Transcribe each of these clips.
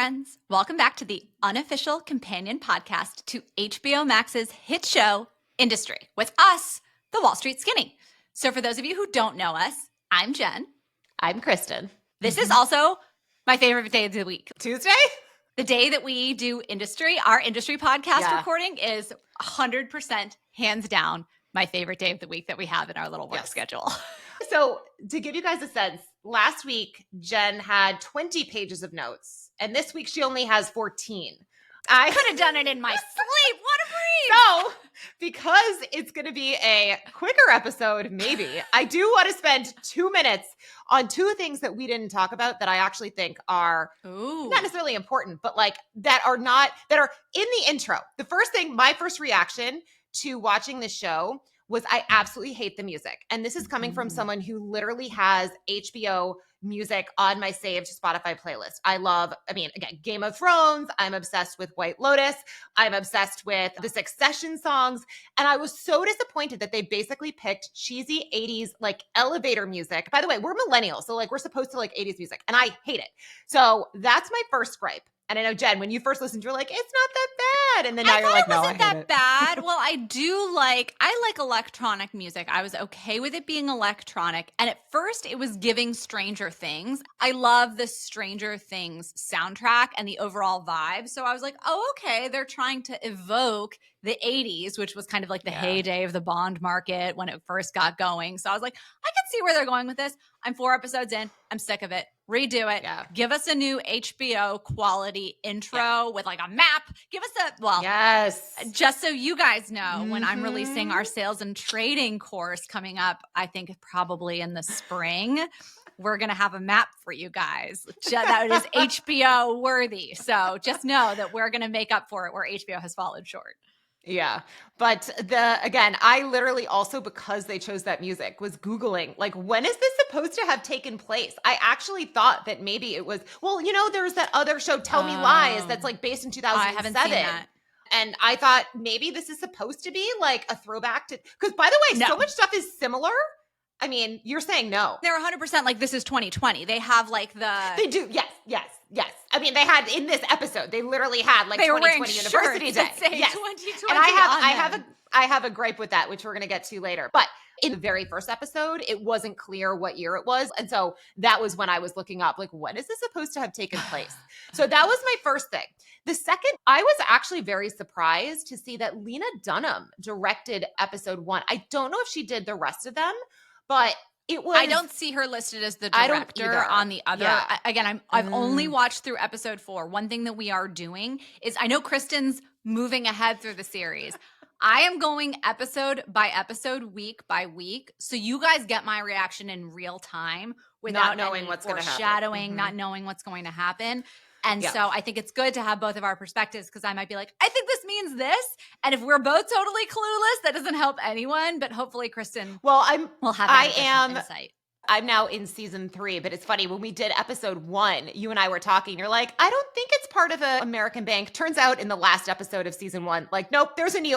friends. Welcome back to the unofficial companion podcast to HBO Max's hit show, Industry, with us, the Wall Street Skinny. So for those of you who don't know us, I'm Jen. I'm Kristen. This is also my favorite day of the week. Tuesday? The day that we do Industry, our Industry podcast recording is 100% hands down my favorite day of the week that we have in our little work schedule. So to give you guys a sense, last week, Jen had 20 pages of notes, and this week she only has 14. I could have done it in my sleep. What a breeze! So, because it's going to be a quicker episode, maybe, I do want to spend 2 minutes on two things that we didn't talk about that I actually think are not necessarily important, but like that are in the intro. The first thing, my first reaction to watching the show was I absolutely hate the music. And this is coming from someone who literally has HBO music on my saved Spotify playlist. Again, Game of Thrones. I'm obsessed with White Lotus. I'm obsessed with the Succession songs. And I was so disappointed that they basically picked cheesy 80s like elevator music. By the way, we're millennials, so like we're supposed to like 80s music, and I hate it. So that's my first gripe. And I know, Jen, when you first listened, you're like, it's not that bad. And then now you're like, no, I hate it. Wasn't that bad. Well, I like electronic music. I was okay with it being electronic. And at first it was giving Stranger Things. I love the Stranger Things soundtrack and the overall vibe. So I was like, oh, okay. They're trying to evoke the 80s, which was kind of like the heyday of the bond market when it first got going. So I was like, I can see where they're going with this. I'm 4 episodes in. I'm sick of it. Redo it. Yeah. Give us a new HBO quality intro with like a map. Give us just so you guys know, when I'm releasing our sales and trading course coming up, I think probably in the spring, we're going to have a map for you guys that is HBO worthy. So just know that we're going to make up for it where HBO has fallen short. Yeah. But I literally also, because they chose that music, was Googling, like, when is this supposed to have taken place? I actually thought that maybe it was, there's that other show, Tell Me Lies, that's like based in 2007. I haven't seen that. And I thought maybe this is supposed to be like a throwback to, because by the way, so much stuff is similar. I mean, you're saying no. They're 100% like this is 2020. They have like They do. Yes. I mean, they had in this episode, they literally had like 2020 University Day. Yes. 2020 and I have a gripe with that, which we're going to get to later. But in the very first episode, it wasn't clear what year it was. And so that was when I was looking up, like, when is this supposed to have taken place? So that was my first thing. The second, I was actually very surprised to see that Lena Dunham directed episode 1. I don't know if she did the rest of them, but I don't see her listed as the director on the other. Yeah. I've only watched through episode 4. One thing that we are doing is, I know Kristen's moving ahead through the series. I am going episode by episode, week by week. So you guys get my reaction in real time without not knowing what's going to happen. Foreshadowing, not knowing what's going to happen. And so I think it's good to have both of our perspectives, because I might be like, I think this means this. And if we're both totally clueless, that doesn't help anyone. But hopefully Kristen will have insight. I'm now in season 3, but it's funny, when we did episode 1, you and I were talking, you're like, I don't think it's part of an American bank. Turns out in the last episode of season 1, like, nope, there is New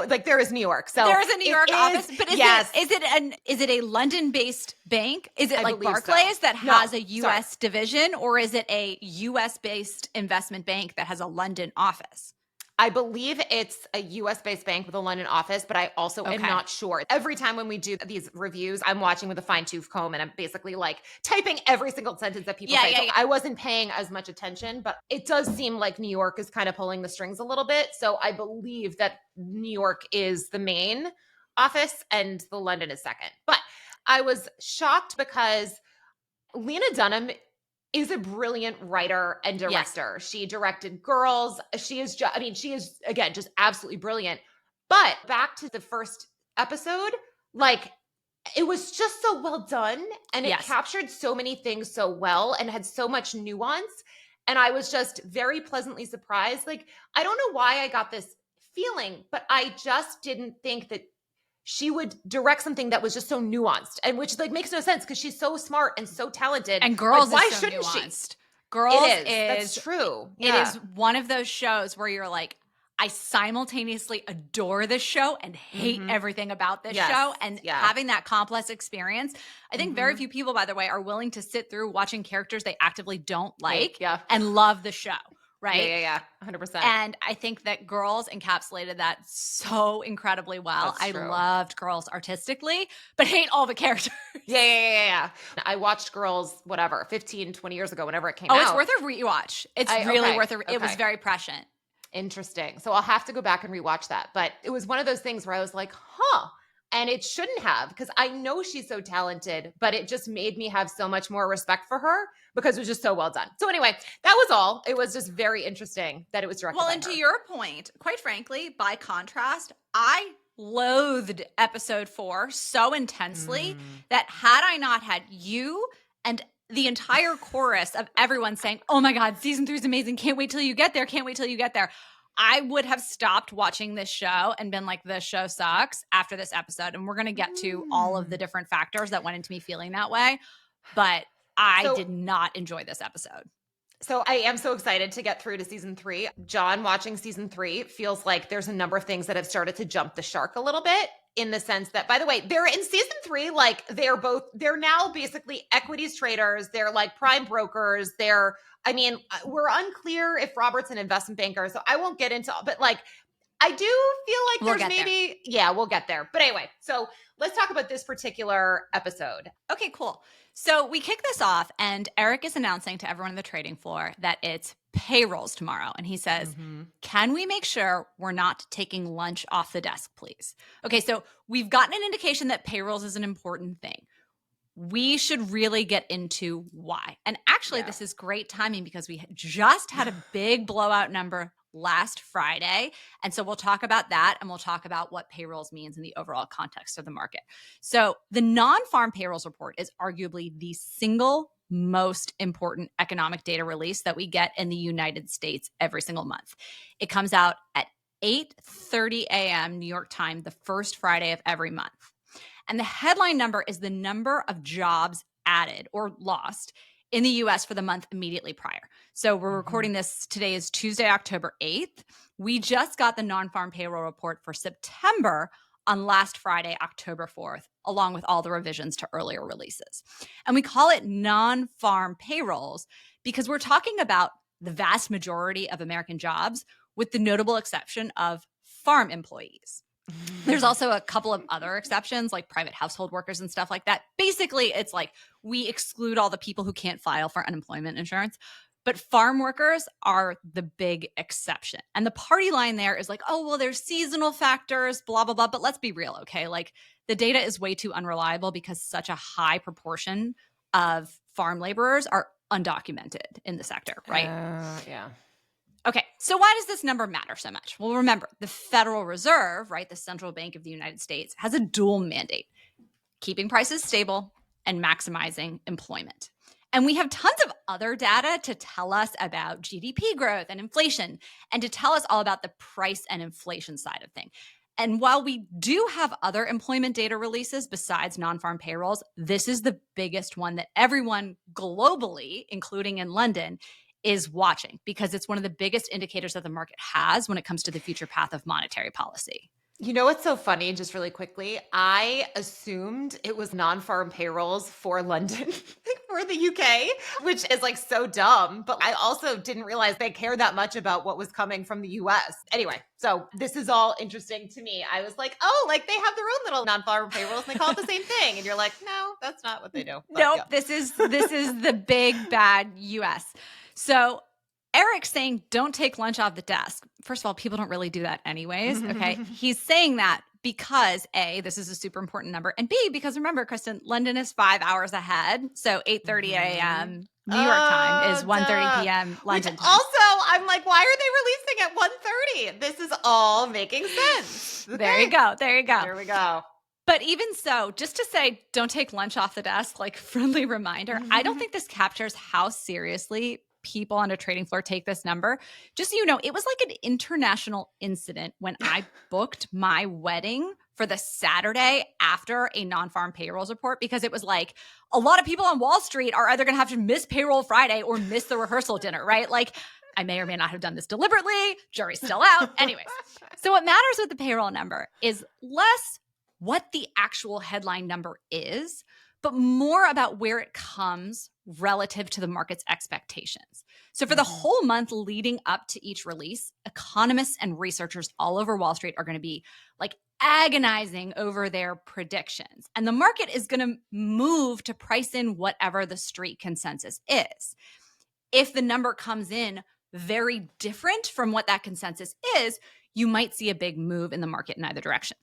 York. So there is a New York office, but is it a London-based bank? Is it like Barclays that has a US division, or is it a US-based investment bank that has a London office? I believe it's a US-based bank with a London office, but I also am not sure. Every time when we do these reviews, I'm watching with a fine-tooth comb, and I'm basically like typing every single sentence that people say. So I wasn't paying as much attention, but it does seem like New York is kind of pulling the strings a little bit. So I believe that New York is the main office and the London is second. But I was shocked because Lena Dunham is a brilliant writer and director. Yes. She directed Girls. She is again, just absolutely brilliant. But back to the first episode, like, it was just so well done, and it captured so many things so well and had so much nuance. And I was just very pleasantly surprised. Like, I don't know why I got this feeling, but I just didn't think that she would direct something that was just so nuanced, and which like makes no sense because she's so smart and so talented. And Girls, like, why is so shouldn't nuanced. she? Girls is that's true. It is one of those shows where you're like, I simultaneously adore this show and hate everything about this show. And having that complex experience, I think very few people, by the way, are willing to sit through watching characters they actively don't like and love the show. right? Yeah. 100%. And I think that Girls encapsulated that so incredibly well. That's true. I loved Girls artistically, but hate all the characters. Yeah. I watched Girls, 15, 20 years ago, whenever it came out. Oh, it's worth a rewatch. It's really worth it. It was very prescient. Interesting. So I'll have to go back and rewatch that. But it was one of those things where I was like, huh. And it shouldn't have, because I know she's so talented, but it just made me have so much more respect for her because it was just so well done. So anyway, that was all. It was just very interesting that it was directed by her. Well, and to your point, quite frankly, by contrast, I loathed episode 4 so intensely that had I not had you and the entire chorus of everyone saying, oh my God, season 3 is amazing. Can't wait till you get there. Can't wait till you get there. I would have stopped watching this show and been like, this show sucks after this episode. And we're going to get to all of the different factors that went into me feeling that way. But I did not enjoy this episode. So I am so excited to get through to season 3. John, watching season 3 feels like there's a number of things that have started to jump the shark a little bit, in the sense that, by the way, they're in season 3, like they're now basically equities traders. They're like prime brokers. We're unclear if Robert's an investment banker, so I won't get into, but like, I do feel like we'll get there. But anyway, so let's talk about this particular episode. Okay, cool. So we kick this off, and Eric is announcing to everyone on the trading floor that it's payrolls tomorrow. And he says, can we make sure we're not taking lunch off the desk, please? Okay, so we've gotten an indication that payrolls is an important thing. We should really get into why. And actually, this is great timing because we just had a big blowout number last Friday. And so we'll talk about that, and we'll talk about what payrolls means in the overall context of the market. So the non-farm payrolls report is arguably the single most important economic data release that we get in the United States every single month. It comes out at 8:30 a.m. New York time, the first Friday of every month. And the headline number is the number of jobs added or lost in the US for the month immediately prior. So we're recording this, today is Tuesday, October 8th. We just got the non-farm payroll report for September on last Friday, October 4th, along with all the revisions to earlier releases. And we call it non-farm payrolls because we're talking about the vast majority of American jobs, with the notable exception of farm employees. There's also a couple of other exceptions, like private household workers and stuff like that. Basically, it's like we exclude all the people who can't file for unemployment insurance. But farm workers are the big exception. And the party line there is like, oh, well, there's seasonal factors, blah, blah, blah. But let's be real, okay? Like, the data is way too unreliable because such a high proportion of farm laborers are undocumented in the sector, right? Yeah. Okay, so why does this number matter so much? Well, remember, the Federal Reserve, right, the central bank of the United States, has a dual mandate: keeping prices stable and maximizing employment. And we have tons of other data to tell us about GDP growth and inflation, and to tell us all about the price and inflation side of things. And while we do have other employment data releases besides non-farm payrolls, this is the biggest one that everyone globally, including in London, is watching, because it's one of the biggest indicators that the market has when it comes to the future path of monetary policy. You know what's so funny, just really quickly? I assumed it was non-farm payrolls for London, for the UK, which is like so dumb. But I also didn't realize they care that much about what was coming from the US. Anyway, so this is all interesting to me. I was like, oh, like they have their own little non-farm payrolls and they call it the same thing. And you're like, no, that's not what they do. But, nope, this is the big bad US. So Eric's saying don't take lunch off the desk. First of all, people don't really do that anyways, okay? He's saying that because A, this is a super important number, and B, because remember, Kristen, London is 5 hours ahead. So 8:30 a.m. New York time is 1:30 p.m. London time. Also, I'm like, why are they releasing at 1:30? This is all making sense. Okay. There you go. There we go. But even so, just to say, don't take lunch off the desk, like friendly reminder, I don't think this captures how seriously people on a trading floor take this number. Just so you know, it was like an international incident when I booked my wedding for the Saturday after a non-farm payrolls report, because it was like a lot of people on Wall Street are either going to have to miss payroll Friday or miss the rehearsal dinner, right? Like, I may or may not have done this deliberately. Jury's still out. Anyways, so what matters with the payroll number is less what the actual headline number is, but more about where it comes relative to the market's expectations. So for the whole month leading up to each release, economists and researchers all over Wall Street are going to be like agonizing over their predictions. And the market is going to move to price in whatever the street consensus is. If the number comes in very different from what that consensus is, you might see a big move in the market in either direction.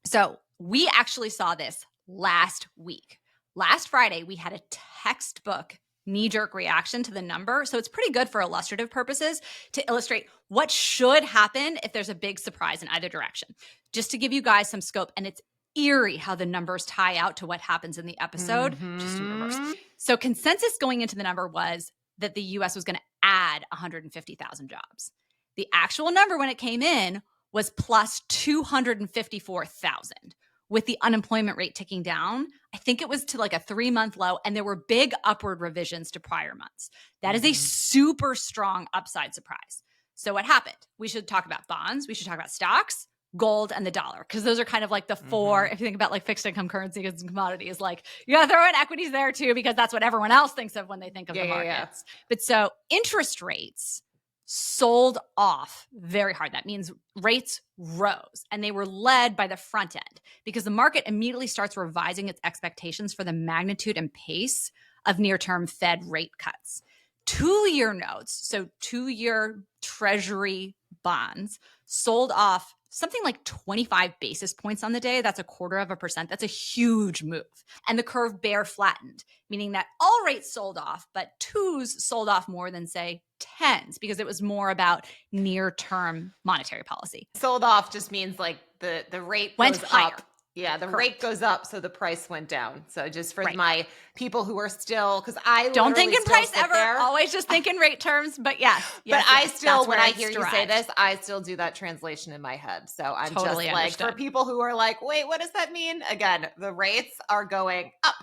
So we actually saw this last week. Last Friday, we had a textbook knee-jerk reaction to the number. So it's pretty good for illustrative purposes to illustrate what should happen if there's a big surprise in either direction. Just to give you guys some scope, and it's eerie how the numbers tie out to what happens in the episode, just in reverse. So consensus going into the number was that the US was going to add 150,000 jobs. The actual number when it came in was plus 254,000. With the unemployment rate ticking down, I think it was to like a 3-month low, and there were big upward revisions to prior months. That is a super strong upside surprise. So what happened? We should talk about bonds. We should talk about stocks, gold, and the dollar, because those are kind of like the four, if you think about like fixed income currency and commodities, like you got to throw in equities there too, because that's what everyone else thinks of when they think of the markets. But so interest rates sold off very hard. That means rates rose, and they were led by the front end because the market immediately starts revising its expectations for the magnitude and pace of near-term Fed rate cuts. 2-year notes, so 2-year treasury bonds, sold off something like 25 basis points on the day. That's 0.25%. That's a huge move. And the curve bear flattened, meaning that all rates sold off, but 2s sold off more than, say, 10s, because it was more about near-term monetary policy. Sold off just means like the rate went goes higher. up. Yeah, the Correct. rate goes up, so the price went down. So just for my people who are still, because I don't think in price ever, there. always just think in rate terms. But yes, but I still, when I hear you say this, I still do that translation in my head. So I'm totally just like, understood. For people who are like, wait, what does that mean? Again, the rates are going up.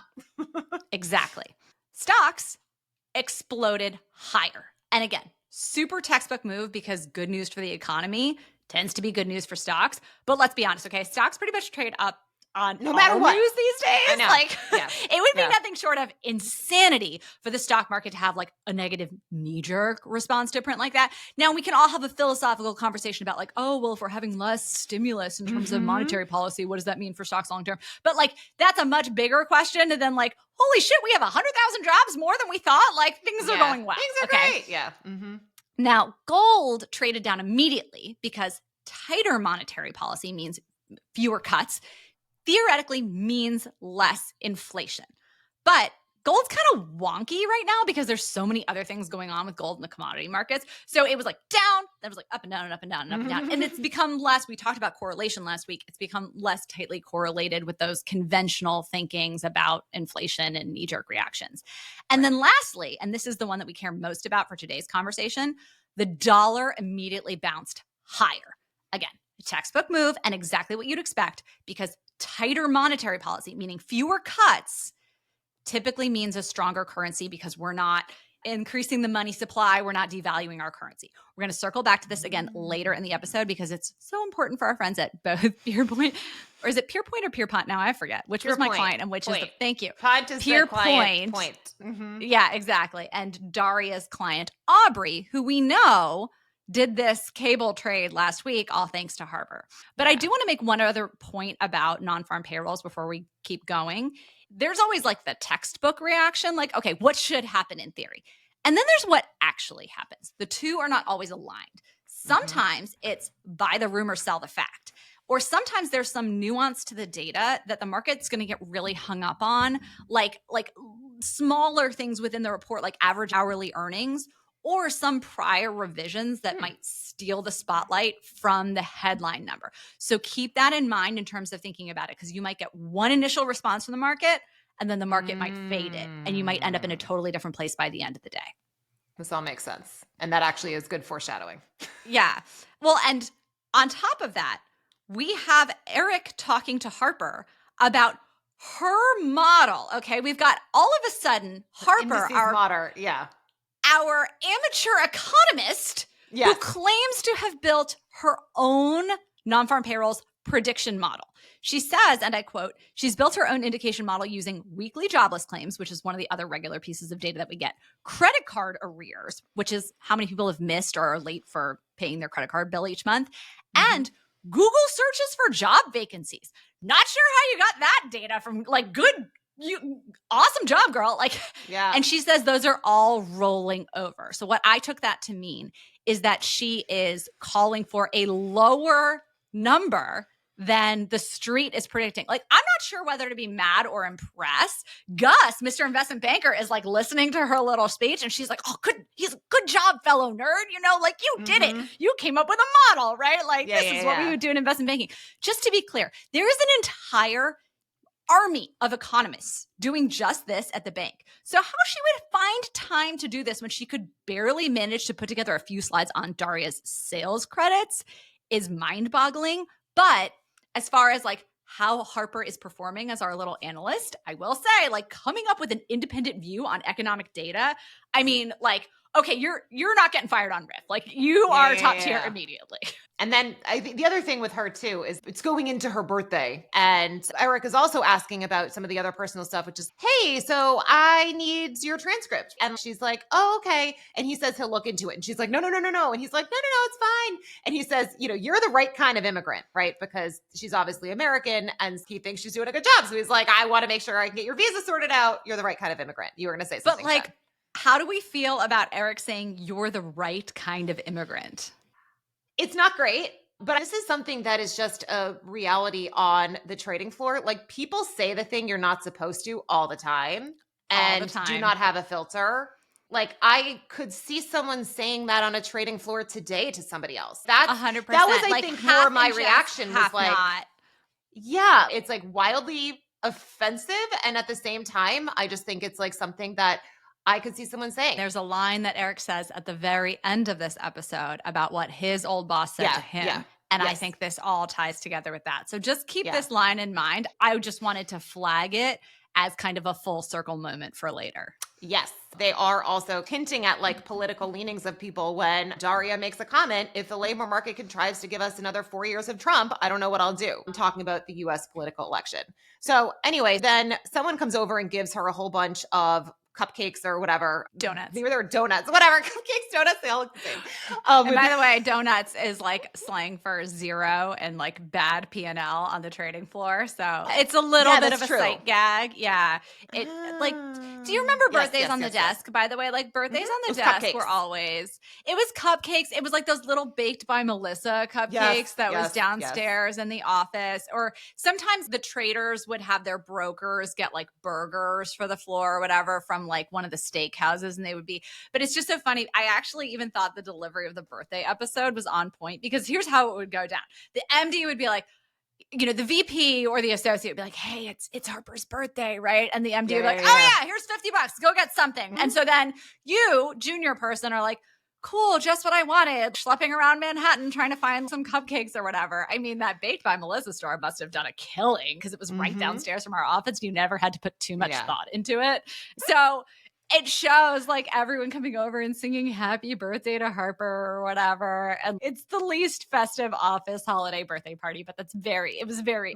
Exactly. Stocks exploded higher. And again, super textbook move, because good news for the economy tends to be good news for stocks. But let's be honest, okay? Stocks pretty much trade up on no matter what news these days. I know. Like, it would be nothing short of insanity for the stock market to have like a negative knee-jerk response to a print like that. Now, we can all have a philosophical conversation about like, oh, well, if we're having less stimulus in terms of monetary policy, what does that mean for stocks long-term? But like, that's a much bigger question than like, holy shit, we have 100,000 jobs more than we thought. Like, things are going well. Things are great. Yeah. Now, gold traded down immediately because tighter monetary policy means fewer cuts, theoretically means less inflation. But gold's kind of wonky right now because there's so many other things going on with gold in the commodity markets. So it was like down, then it was like up and down and up and down and up and down. And it's become less, we talked about correlation last week, it's become less tightly correlated with those conventional thinkings about inflation and knee-jerk reactions. And then lastly, and this is the one that we care most about for today's conversation, the dollar immediately bounced higher. Again, textbook move and exactly what you'd expect, because tighter monetary policy, meaning fewer cuts, typically means a stronger currency because we're not increasing the money supply. We're not devaluing our currency. We're going to circle back to this again later in the episode because it's so important for our friends at both Pierpoint, or is it Pierpoint or Pierpont now? I forget which was my client and which is the, thank you. Pierpoint. Yeah, exactly. And Daria's client, Aubrey, who we know did this cable trade last week, all thanks to Harper. But I do want to make one other point about non-farm payrolls before we keep going. There's always like the textbook reaction, like, okay, what should happen in theory? And then there's what actually happens. The two are not always aligned. Sometimes it's buy the rumor, sell the fact. Or sometimes there's some nuance to the data that the market's going to get really hung up on, like smaller things within the report, like average hourly earnings, or some prior revisions that might steal the spotlight from the headline number. So keep that in mind in terms of thinking about it, because you might get one initial response from the market and then the market might fade it and you might end up in a totally different place by the end of the day. This all makes sense. And that actually is good foreshadowing. Yeah. Well, and on top of that, we have Eric talking to Harper about her model. Okay. We've got all of a sudden Harper, our amateur economist who claims to have built her own non-farm payrolls prediction model. She says, and I quote, she's built her own indication model using weekly jobless claims, which is one of the other regular pieces of data that we get, credit card arrears, which is how many people have missed or are late for paying their credit card bill each month, and Google searches for job vacancies. Not sure how you got that data from, like, awesome job, girl. Like, yeah. And she says those are all rolling over. So what I took that to mean is that she is calling for a lower number than the street is predicting. Like, I'm not sure whether to be mad or impressed. Gus, Mr. Investment Banker, is like listening to her little speech and she's like, oh, good job, fellow nerd. You know, like, you did it. You came up with a model, right? Like, this is what we would do in investment banking. Just to be clear, there is an entire army of economists doing just this at the bank. So how she would find time to do this when she could barely manage to put together a few slides on Daria's sales credits is mind-boggling. But as far as like how Harper is performing as our little analyst, I will say, like, coming up with an independent view on economic data, I mean, like, okay, you're not getting fired on Riff. Like, you are top tier immediately. And then I think the other thing with her too is it's going into her birthday. And Eric is also asking about some of the other personal stuff, which is, hey, so I need your transcript. And she's like, oh, okay. And he says he'll look into it. And she's like, no. And he's like, no, it's fine. And he says, you know, you're the right kind of immigrant, right? Because she's obviously American and he thinks she's doing a good job. So he's like, I want to make sure I can get your visa sorted out. You're the right kind of immigrant. You were going to say something. But like, how do we feel about Eric saying you're the right kind of immigrant? It's not great, but this is something that is just a reality on the trading floor. Like, people say the thing you're not supposed to all the time and do not have a filter. Like, I could see someone saying that on a trading floor today to somebody else. That's 100%. That was, I think, more my reaction was like, yeah, it's like wildly offensive. And at the same time, I just think it's like something that I could see someone saying. There's a line that Eric says at the very end of this episode about what his old boss said to him. Yeah. And I think this all ties together with that. So just keep this line in mind. I just wanted to flag it as kind of a full circle moment for later. Yes. They are also hinting at like political leanings of people when Daria makes a comment, if the labor market contrives to give us another 4 years of Trump, I don't know what I'll do. I'm talking about the US political election. So anyway, then someone comes over and gives her a whole bunch of cupcakes or whatever. Donuts. Maybe they were donuts. Whatever. Cupcakes, donuts, they all look the same. And by the way, donuts is like slang for zero and like bad P&L on the trading floor. So it's a little bit of a sight gag. Yeah. It like, do you remember birthdays on the desk, by the way? Like, birthdays on the desk cupcakes. Were always, it was cupcakes. It was like those little baked by Melissa cupcakes that was downstairs in the office. Or sometimes the traders would have their brokers get like burgers for the floor or whatever from like one of the steak houses, and they would be, but it's just so funny. I actually even thought the delivery of the birthday episode was on point, because here's how it would go down. The MD would be like, you know, the VP or the associate would be like, hey, it's Harper's birthday, right? And the MD would be like, oh yeah, here's $50, go get something. And so then you, junior person, are like, cool, just what I wanted, schlepping around Manhattan trying to find some cupcakes or whatever. I mean, that Baked by Melissa store must have done a killing, because it was right downstairs from our office. You never had to put too much thought into it. So it shows like everyone coming over and singing happy birthday to Harper or whatever. And it's the least festive office holiday birthday party, but it's very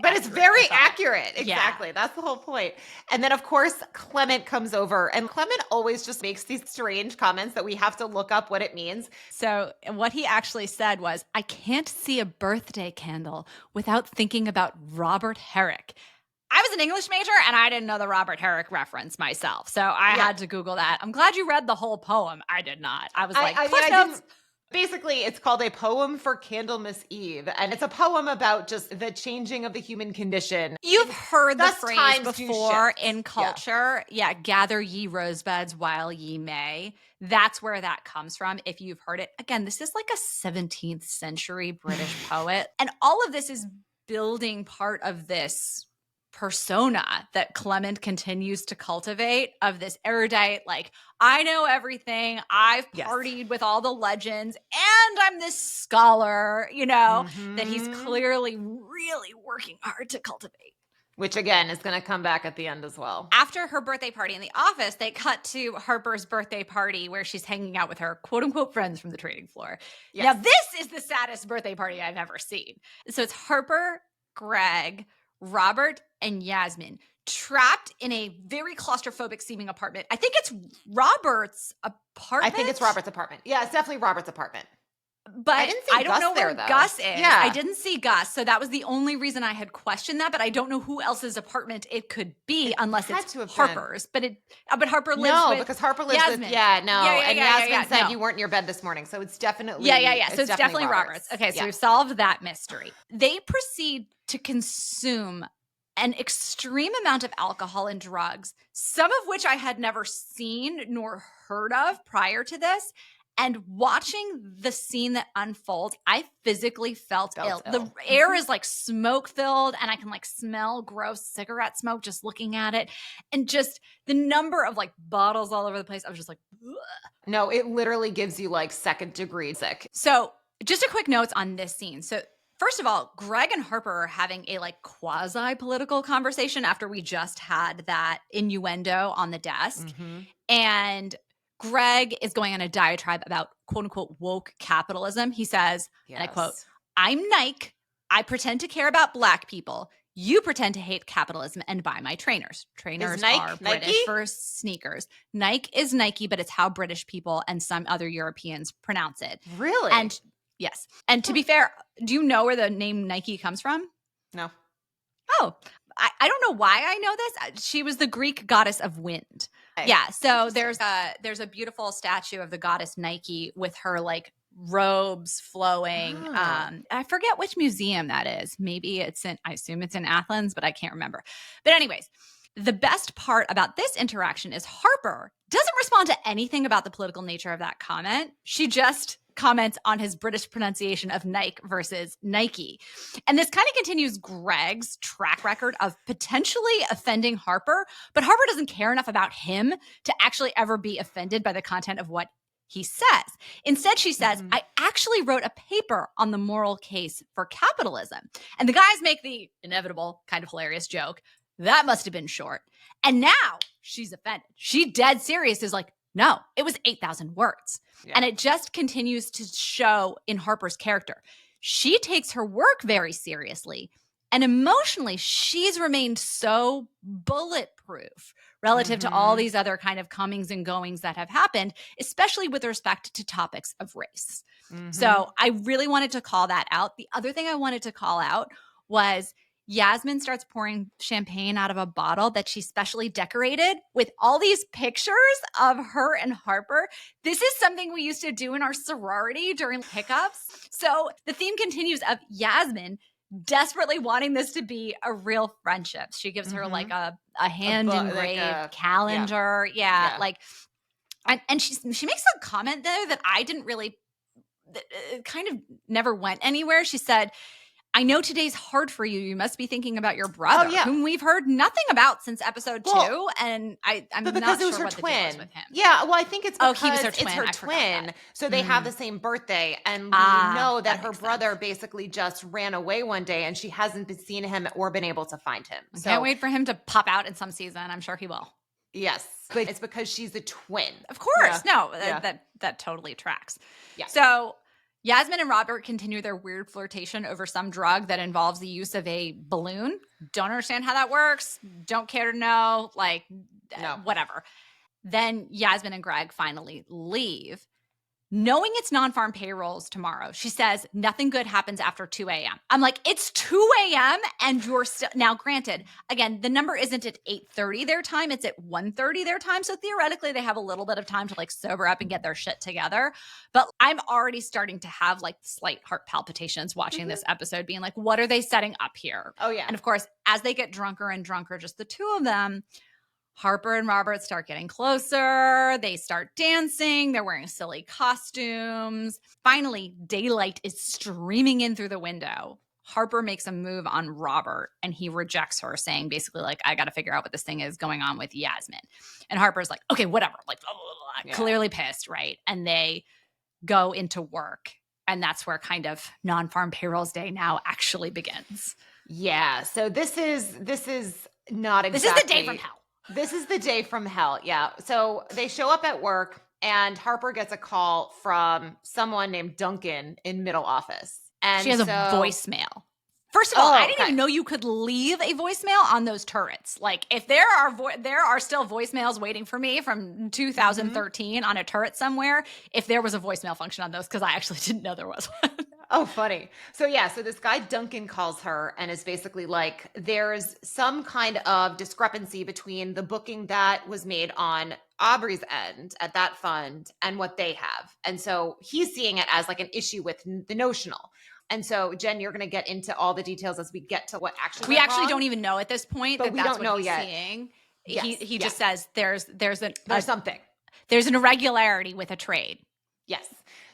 But it's very accurate. Exactly. Yeah. That's the whole point. And then of course, Clement comes over, and Clement always just makes these strange comments that we have to look up what it means. So what he actually said was, I can't see a birthday candle without thinking about Robert Herrick. I was an English major and I didn't know the Robert Herrick reference myself. So I had to Google that. I'm glad you read the whole poem. I did not. I was like, Cliff Notes. Basically, it's called A Poem for Candlemas Eve. And it's a poem about just the changing of the human condition. You've heard the phrase before in culture. Yeah, gather ye rosebuds while ye may. That's where that comes from, if you've heard it. Again, this is like a 17th century British poet. And all of this is building part of this persona that Clement continues to cultivate, of this erudite, like, I know everything, I've partied with all the legends, and I'm this scholar, you know, that he's clearly really working hard to cultivate. Which again is going to come back at the end as well. After her birthday party in the office, they cut to Harper's birthday party where she's hanging out with her quote unquote friends from the trading floor. Yes. Now, this is the saddest birthday party I've ever seen. So it's Harper, Greg, Robert, and Yasmin trapped in a very claustrophobic seeming apartment. I think it's Robert's apartment. I think it's Robert's apartment. Yeah, it's definitely Robert's apartment. But I don't know where Gus is. Yeah. I didn't see Gus. So that was the only reason I had questioned that. But I don't know who else's apartment it could be unless it's Harper's. But Harper lives with because Harper lives Yasmin. with and Yasmin said you weren't in your bed this morning. So it's definitely So it's definitely Robert's. Okay, so we've solved that mystery. They proceed to consume an extreme amount of alcohol and drugs, some of which I had never seen nor heard of prior to this. And watching the scene that unfolds, I physically felt ill. The air is like smoke filled and I can like smell gross cigarette smoke just looking at it. And just the number of like bottles all over the place. I was just like, ugh. No, it literally gives you like second degree sick. So just a quick notes on this scene. So first of all, Greg and Harper are having a like quasi-political conversation after we just had that innuendo on the desk. Mm-hmm. And Greg is going on a diatribe about quote unquote woke capitalism. He says, and I quote, "I'm Nike. I pretend to care about Black people. You pretend to hate capitalism and buy my trainers." Trainers are British for sneakers. Nike is Nike, but it's how British people and some other Europeans pronounce it. Really? And yes. And to be fair, do you know where the name Nike comes from? No. Oh, I don't know why I know this. She was the Greek goddess of wind. Yeah. So there's a beautiful statue of the goddess Nike with her like robes flowing. I forget which museum that is. Maybe I assume it's in Athens, but I can't remember. But anyways, the best part about this interaction is Harper doesn't respond to anything about the political nature of that comment. She just comments on his British pronunciation of Nike versus Nike. And this kind of continues Greg's track record of potentially offending Harper, but Harper doesn't care enough about him to actually ever be offended by the content of what he says. Instead, she says, I actually wrote a paper on the moral case for capitalism. And the guys make the inevitable kind of hilarious joke, that must have been short. And now she's offended. She dead serious is like, no, it was 8,000 words. Yeah. And it just continues to show in Harper's character. She takes her work very seriously. And emotionally, she's remained so bulletproof relative to all these other kind of comings and goings that have happened, especially with respect to topics of race. So I really wanted to call that out. The other thing I wanted to call out was Yasmin starts pouring champagne out of a bottle that she specially decorated with all these pictures of her and Harper. This is something we used to do in our sorority during pickups. So the theme continues of Yasmin desperately wanting this to be a real friendship. She gives her like a hand engraved like calendar. Yeah. Like, and she makes a comment there that I didn't really, it kind of never went anywhere. She said, I know today's hard for you. You must be thinking about your brother, whom we've heard nothing about since episode 2. And I'm not sure what the deal is with him. Yeah, well, I think it's because he was her twin. It's her twin. So they have the same birthday. And we know that her brother basically just ran away one day and she hasn't been seen him or been able to find him. So can't wait for him to pop out in some season. I'm sure he will. Yes, but it's because she's a twin. Of course. Yeah. No, that totally tracks. Yeah. So Yasmin and Robert continue their weird flirtation over some drug that involves the use of a balloon. Don't understand how that works. Don't care to know. Like, no. Whatever. Then Yasmin and Greg finally leave. Knowing it's non-farm payrolls tomorrow, she says nothing good happens after 2 a.m. I'm like, it's 2 a.m. and you're still, now granted, again, the number isn't at 8:30 their time, it's at 1:30 their time. So theoretically they have a little bit of time to like sober up and get their shit together. But I'm already starting to have like slight heart palpitations watching this episode being like, what are they setting up here? Oh yeah. And of course, as they get drunker and drunker, just the two of them, Harper and Robert start getting closer. They start dancing. They're wearing silly costumes. Finally, daylight is streaming in through the window. Harper makes a move on Robert and he rejects her, saying basically like, I got to figure out what this thing is going on with Yasmin. And Harper's like, okay, whatever. Like, blah, blah, blah, clearly pissed, right? And they go into work. And that's where kind of non-farm payrolls day now actually begins. Yeah. So this is not exactly. This is the day from hell. This is the day from hell. Yeah. So they show up at work and Harper gets a call from someone named Duncan in middle office. And she has a voicemail First of all, I didn't even know you could leave a voicemail on those turrets. Like, if there are still voicemails waiting for me from 2013 on a turret somewhere, if there was a voicemail function on those, because I actually didn't know there was one. Oh, funny. So this guy Duncan calls her and is basically like, there's some kind of discrepancy between the booking that was made on Aubrey's end at that fund and what they have. And so he's seeing it as like an issue with the notional. And so, Jen, you're going to get into all the details as we get to what actually we actually don't even know at this point, but we don't know yet. Seeing. He just says there's something. There's an irregularity with a trade. Yes.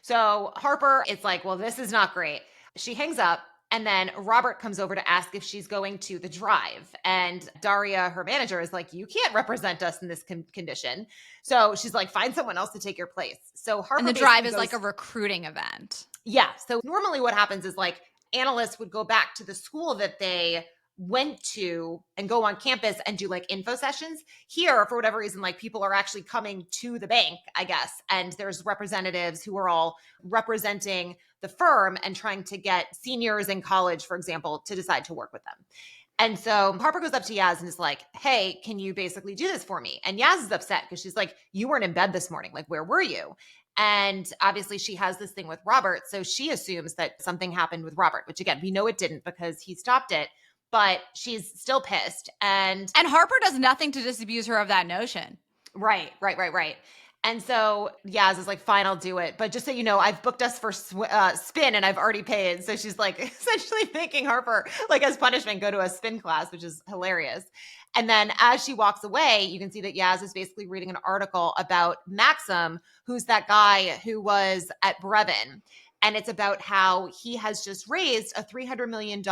So Harper is like, well, this is not great. She hangs up. And then Robert comes over to ask if she's going to the drive. And Daria, her manager, is like, you can't represent us in this condition. So she's like, find someone else to take your place. So Harper, and the drive is like a recruiting event. Yeah. So normally what happens is like analysts would go back to the school that they went to and go on campus and do like info sessions. Here, for whatever reason, like people are actually coming to the bank, I guess. And there's representatives who are all representing the firm and trying to get seniors in college, for example, to decide to work with them. And so Harper goes up to Yaz and is like, hey, can you basically do this for me? And Yaz is upset because she's like, you weren't in bed this morning. Like, where were you? And obviously she has this thing with Robert. So she assumes that something happened with Robert, which again, we know it didn't because he stopped it, but she's still pissed. And Harper does nothing to disabuse her of that notion. Right. And so Yaz is like, fine, I'll do it. But just so you know, I've booked us for spin and I've already paid. So she's like essentially making Harper, like as punishment, go to a spin class, which is hilarious. And then as she walks away, you can see that Yaz is basically reading an article about Maxim, who's that guy who was at Brevin. And it's about how he has just raised a $300 million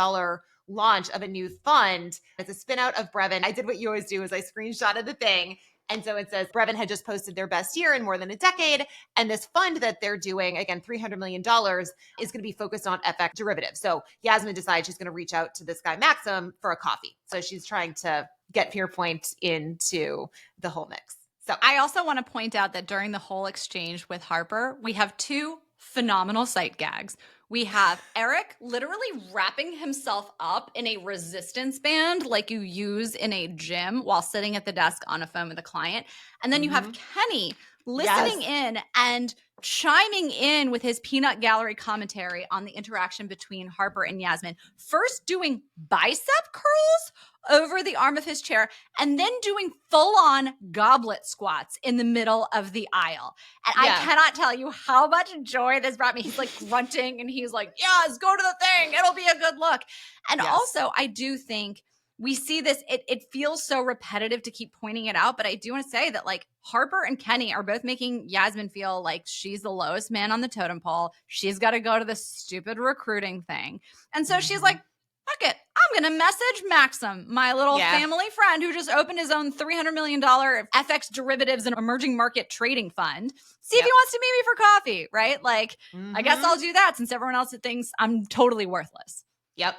launch of a new fund. It's a spin out of Brevin. I did what you always do is I screenshotted the thing. And so it says Brevin had just posted their best year in more than a decade. And this fund that they're doing, again, $300 million, is going to be focused on FX derivatives. So Yasmin decides she's going to reach out to this guy, Maxim, for a coffee. So she's trying to get Pierpoint into the whole mix. So I also want to point out that during the whole exchange with Harper, we have two phenomenal sight gags. We have Eric literally wrapping himself up in a resistance band like you use in a gym while sitting at the desk on a phone with a client. And then you have Kenny listening in and chiming in with his peanut gallery commentary on the interaction between Harper and Yasmin. First doing bicep curls over the arm of his chair and then doing full-on goblet squats in the middle of the aisle. And I cannot tell you how much joy this brought me. He's like grunting and he's like, yes, go to the thing. It'll be a good look. And also I do think we see this, it feels so repetitive to keep pointing it out, but I do want to say that like Harper and Kenny are both making Yasmin feel like she's the lowest man on the totem pole. She's got to go to this stupid recruiting thing. And so she's like, fuck it. I'm going to message Maxim, my little family friend who just opened his own $300 million FX derivatives and emerging market trading fund. See if he wants to meet me for coffee, right? Like, I guess I'll do that since everyone else thinks I'm totally worthless. Yep.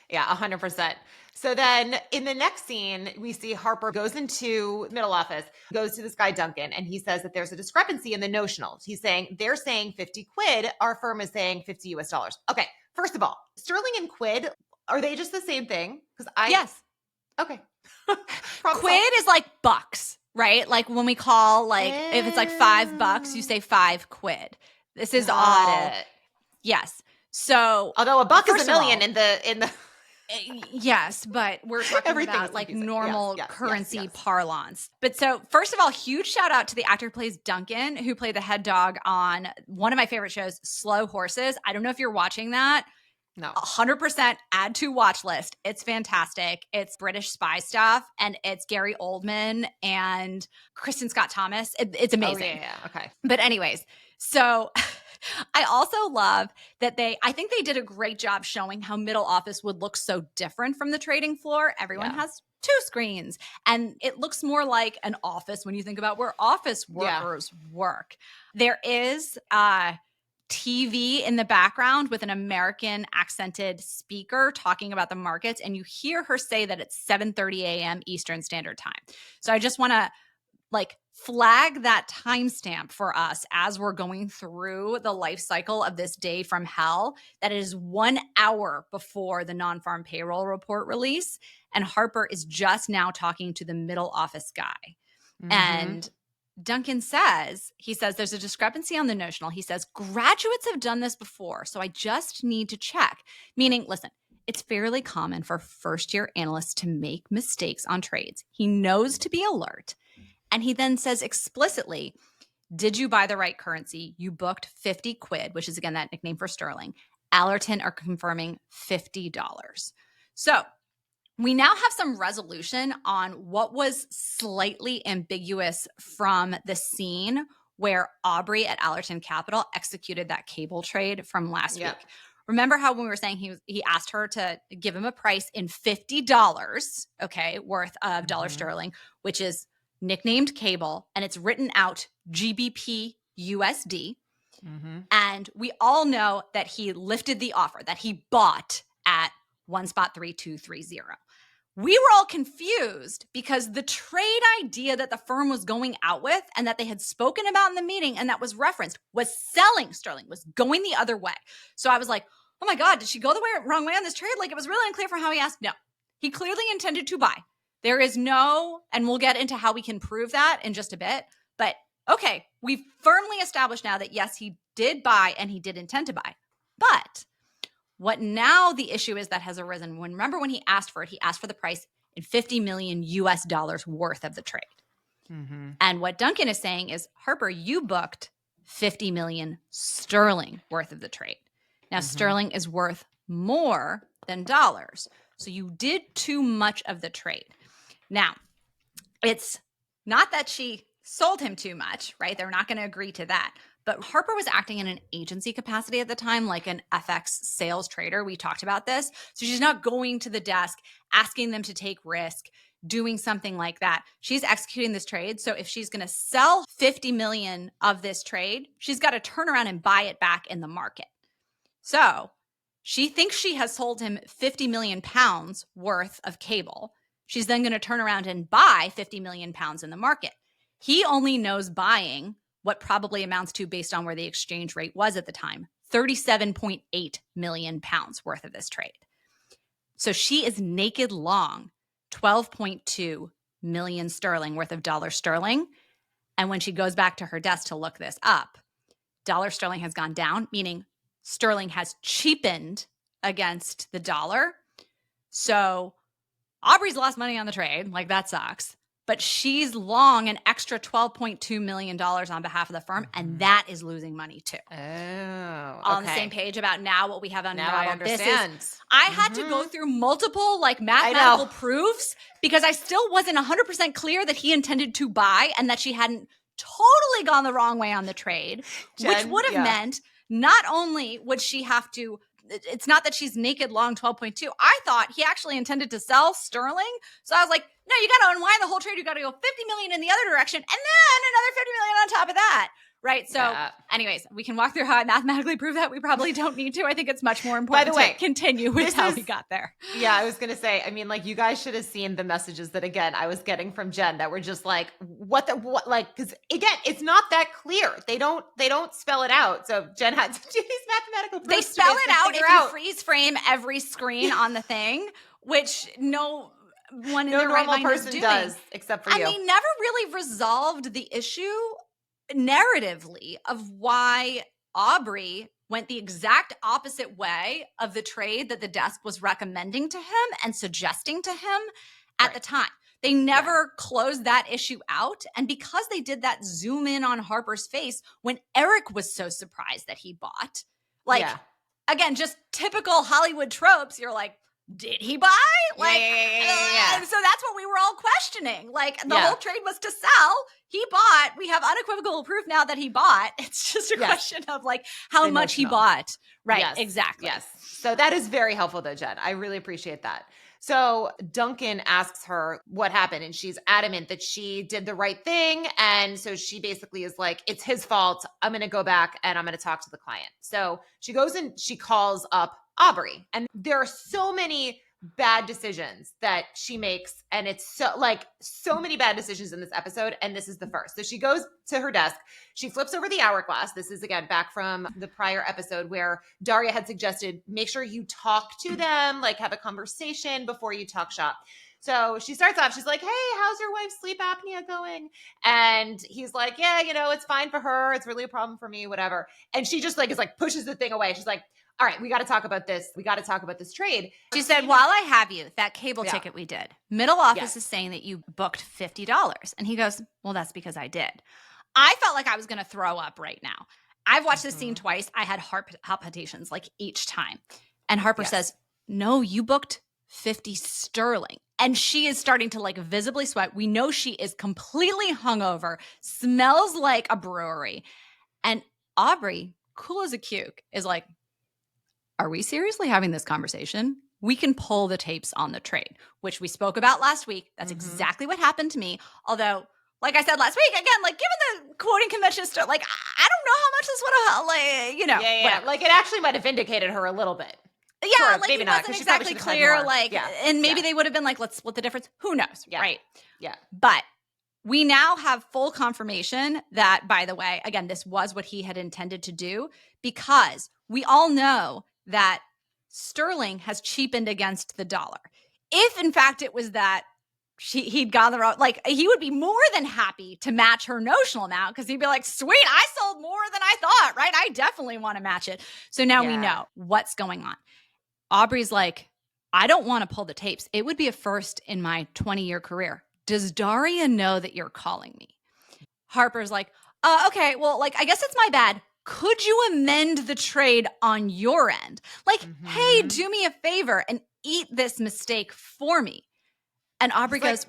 Yeah, 100%. So then in the next scene, we see Harper goes into middle office, goes to this guy, Duncan, and he says that there's a discrepancy in the notionals. He's saying, they're saying 50 quid. Our firm is saying 50 US dollars. Okay. First of all, sterling and quid, are they just the same thing? Yes. Okay. Quid is like bucks, right? Like when we call, like if it's like $5, you say 5 quid. This is Yes. So although a buck is a million in the yes, but we're talking about like normal currency parlance. But so first of all, huge shout out to the actor who plays Duncan, who played the head dog on one of my favorite shows, Slow Horses. I don't know if you're watching that. No. 100% add to watch list. It's fantastic. It's British spy stuff and it's Gary Oldman and Kristen Scott Thomas. It's amazing. Oh, yeah. Okay. But anyways, so I also love that I think they did a great job showing how middle office would look so different from the trading floor. Everyone has 2 screens and it looks more like an office when you think about where office workers work. There is TV in the background with an American accented speaker talking about the markets, and you hear her say that it's 7:30 a.m. Eastern Standard Time. So I just want to like flag that timestamp for us as we're going through the life cycle of this day from hell, that is 1 hour before the non-farm payroll report release. And Harper is just now talking to the middle office guy. And Duncan says, there's a discrepancy on the notional. He says, graduates have done this before, so I just need to check. Meaning, listen, it's fairly common for first-year analysts to make mistakes on trades. He knows to be alert. And he then says explicitly, did you buy the right currency? You booked 50 quid, which is, again, that nickname for sterling. Allerton are confirming $50. So we now have some resolution on what was slightly ambiguous from the scene where Aubrey at Allerton Capital executed that cable trade from last week. Remember how when we were saying he asked her to give him a price in $50, okay, worth of dollar sterling, which is nicknamed cable, and it's written out GBP USD. And we all know that he lifted the offer, that he bought at 1.3230. We were all confused because the trade idea that the firm was going out with and that they had spoken about in the meeting and that was referenced was selling sterling, was going the other way. So I was like, oh my God, did she go the wrong way on this trade? Like, it was really unclear from how he asked. No, he clearly intended to buy. There is no, and we'll get into how we can prove that in just a bit. But okay, we've firmly established now that yes, he did buy and he did intend to buy. But what now the issue is that has arisen, remember when he asked for it, he asked for the price in $50 million US dollars worth of the trade. And what Duncan is saying is, Harper, you booked 50 million sterling worth of the trade. Now, sterling is worth more than dollars. So you did too much of the trade. Now, it's not that she sold him too much, right? They're not going to agree to that. But Harper was acting in an agency capacity at the time, like an FX sales trader. We talked about this. So she's not going to the desk, asking them to take risk, doing something like that. She's executing this trade. So if she's going to sell 50 million of this trade, she's got to turn around and buy it back in the market. So she thinks she has sold him 50 million pounds worth of cable. She's then going to turn around and buy 50 million pounds in the market. He only knows buying what probably amounts to, based on where the exchange rate was at the time, 37.8 million pounds worth of this trade. So she is naked long 12.2 million sterling worth of dollar sterling. And when she goes back to her desk to look this up, dollar sterling has gone down, meaning sterling has cheapened against the dollar. So Aubrey's lost money on the trade. Like, that sucks. But she's long an extra $12.2 million on behalf of the firm, and that is losing money too. Oh, okay. On the same page about now what we have on now I understand. I had to go through multiple mathematical proofs because I still wasn't 100% clear that he intended to buy and that she hadn't totally gone the wrong way on the trade, Jen, which would have meant not only would she have to, it's not that she's naked long 12.2. I thought he actually intended to sell sterling. So I was like, no, you got to unwind the whole trade. You got to go 50 million in the other direction and then another 50 million on top of that. Right. So anyways, we can walk through how I mathematically prove that. We probably don't need to. I think it's much more important By the way, to continue with how we got there. Yeah, I was going to say, I mean, you guys should have seen the messages that, again, I was getting from Jen that were just because again, it's not that clear. They don't spell it out. So Jen had to do these mathematical proofs. They spell it out if you freeze frame every screen on the thing, which no normal person does, except for you. And they never really resolved the issue narratively of why Aubrey went the exact opposite way of the trade that the desk was recommending to him and suggesting to him at the time. They never closed that issue out. And because they did that zoom in on Harper's face when Eric was so surprised that he bought, again, just typical Hollywood tropes, you're like, did he buy? So that's what we were all questioning. The whole trade was to sell. He bought. We have unequivocal proof now that he bought. It's just a question of how much he bought. Right. Yes. Exactly. Yes. So that is very helpful though, Jen. I really appreciate that. So Duncan asks her what happened, and she's adamant that she did the right thing. And so she basically is like, it's his fault. I'm going to go back and I'm going to talk to the client. So she goes and she calls up Aubrey. And there are so many bad decisions that she makes. And it's so many bad decisions in this episode. And this is the first. So she goes to her desk. She flips over the hourglass. This is, again, back from the prior episode where Daria had suggested, make sure you talk to them, like have a conversation before you talk shop. So she starts off, she's like, hey, how's your wife's sleep apnea going? And he's like, yeah, it's fine for her. It's really a problem for me, whatever. And she just pushes the thing away. She's like, all right, we got to talk about this. We got to talk about this trade. She said, while I have you, that cable ticket we did, middle office is saying that you booked $50. And he goes, well, that's because I did. I felt like I was going to throw up right now. I've watched this scene twice. I had heart palpitations each time. And Harper says, no, you booked 50 sterling. And she is starting to visibly sweat. We know she is completely hungover, smells like a brewery. And Aubrey, cool as a cuke, is like, are we seriously having this conversation? We can pull the tapes on the trade, which we spoke about last week. That's exactly what happened to me. Although, like I said last week, again, given the quoting convention stuff, I don't know how much this would have, Yeah. It actually might have vindicated her a little bit. Yeah, sort of, maybe it wasn't exactly clear, and maybe they would have been let's split the difference. Who knows, right? Yeah. But we now have full confirmation that, by the way, again, this was what he had intended to do, because we all know that sterling has cheapened against the dollar. If, in fact, it was that he'd gone the wrong, he would be more than happy to match her notional amount, because he'd be like, sweet, I sold more than I thought, right? I definitely want to match it. So now we know what's going on. Aubrey's like, I don't want to pull the tapes. It would be a first in my 20-year career. Does Daria know that you're calling me? Harper's like, okay, well, I guess it's my bad. Could you amend the trade on your end? Hey, do me a favor and eat this mistake for me. And Aubrey goes,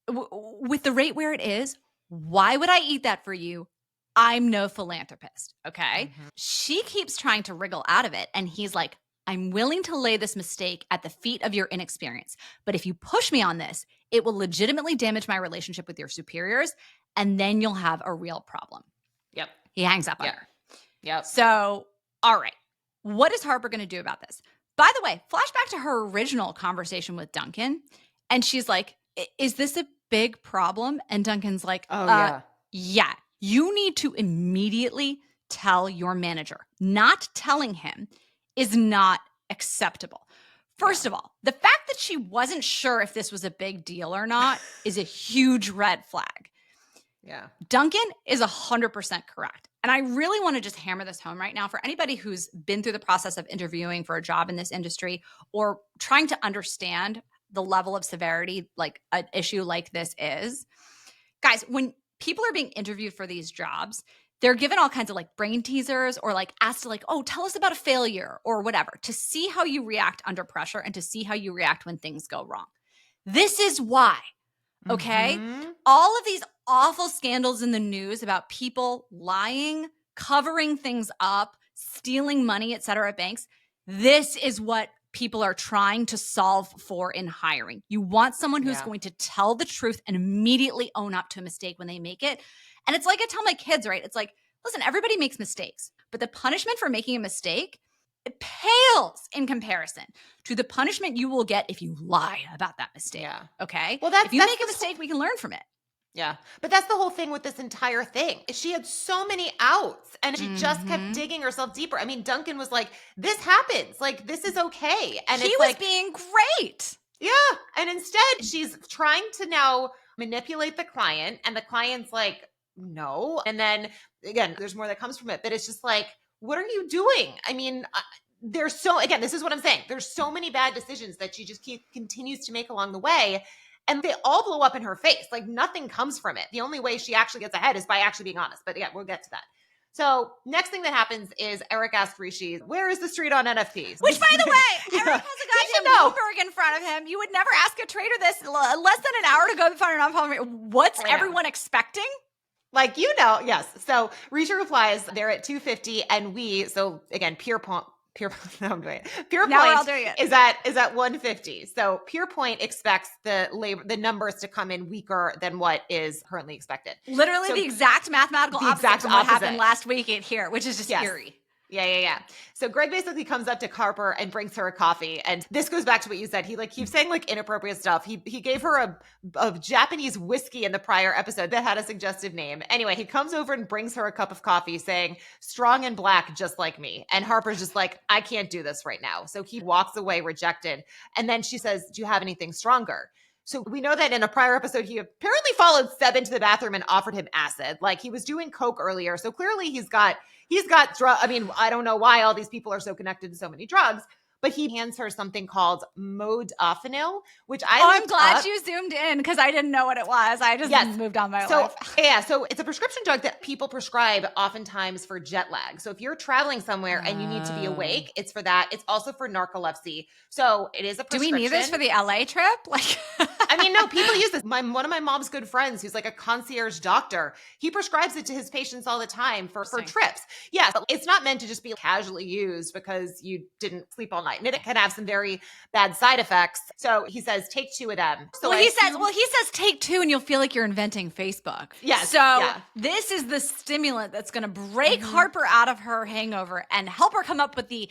with the rate where it is, why would I eat that for you? I'm no philanthropist, okay? She keeps trying to wriggle out of it, and he's like, I'm willing to lay this mistake at the feet of your inexperience. But if you push me on this, it will legitimately damage my relationship with your superiors, and then you'll have a real problem. Yep. He hangs up on her. Yep. So, all right. What is Harper going to do about this? By the way, flashback to her original conversation with Duncan. And she's like, is this a big problem? And Duncan's like, yeah. You need to immediately tell your manager. Not telling him is not acceptable. First of all, the fact that she wasn't sure if this was a big deal or not is a huge red flag. Yeah. Duncan is 100% correct. And I really want to just hammer this home right now for anybody who's been through the process of interviewing for a job in this industry or trying to understand the level of severity an issue like this is. Guys, when people are being interviewed for these jobs, they're given all kinds of brain teasers or asked to oh, tell us about a failure or whatever to see how you react under pressure and to see how you react when things go wrong. This is why, okay? All of these awful scandals in the news about people lying, covering things up, stealing money, et cetera, at banks, this is what people are trying to solve for in hiring. You want someone who's going to tell the truth and immediately own up to a mistake when they make it. And it's I tell my kids, right? It's listen, everybody makes mistakes, but the punishment for making a mistake, it pales in comparison to the punishment you will get if you lie about that mistake. Yeah. Okay? Well, if you make a mistake, we can learn from it. Yeah. But that's the whole thing with this entire thing. She had so many outs and she just kept digging herself deeper. I mean, Duncan was like, this happens. This is okay. And he was being great. Yeah. And instead, she's trying to now manipulate the client, and the client's like, no. And then again, there's more that comes from it, but it's just what are you doing? I mean, again, this is what I'm saying. There's so many bad decisions that she just continues to make along the way. And they all blow up in her face. Nothing comes from it. The only way she actually gets ahead is by actually being honest. But yeah, we'll get to that. So next thing that happens is Eric asks Rishi, where is the street on NFTs? Which, by the way, Eric has a goddamn Bloomberg in front of him. You would never ask a trader this less than an hour to go find an non-problem. What's everyone expecting? Yes. So Rishi replies, they're at 250 and so again, Pure Point is at 150. So Pure Point expects the numbers to come in weaker than what is currently expected. Literally the exact mathematical opposite from what happened last week here, which is just eerie. Yeah. So Greg basically comes up to Harper and brings her a coffee. And this goes back to what you said. He keeps saying inappropriate stuff. He gave her a Japanese whiskey in the prior episode that had a suggestive name. Anyway, he comes over and brings her a cup of coffee saying, strong and black, just like me. And Harper's just like, I can't do this right now. So he walks away rejected. And then she says, do you have anything stronger? So we know that in a prior episode, he apparently followed Seb into the bathroom and offered him acid. He was doing coke earlier. So clearly he's got drug. I mean, I don't know why all these people are so connected to so many drugs, but he hands her something called modafinil, which I'm glad you zoomed in because I didn't know what it was. I just moved on my life. So it's a prescription drug that people prescribe oftentimes for jet lag. So if you're traveling somewhere and you need to be awake, it's for that. It's also for narcolepsy. So it is a prescription. Do we need this for the LA trip? I mean, no, people use this. One of my mom's good friends, who's a concierge doctor, he prescribes it to his patients all the time for trips. Yeah, but it's not meant to just be casually used because you didn't sleep all night. And it can have some very bad side effects. So he says, take 2 of them. So he says take 2 and you'll feel like you're inventing Facebook. Yes. So this is the stimulant that's going to break Harper out of her hangover and help her come up with the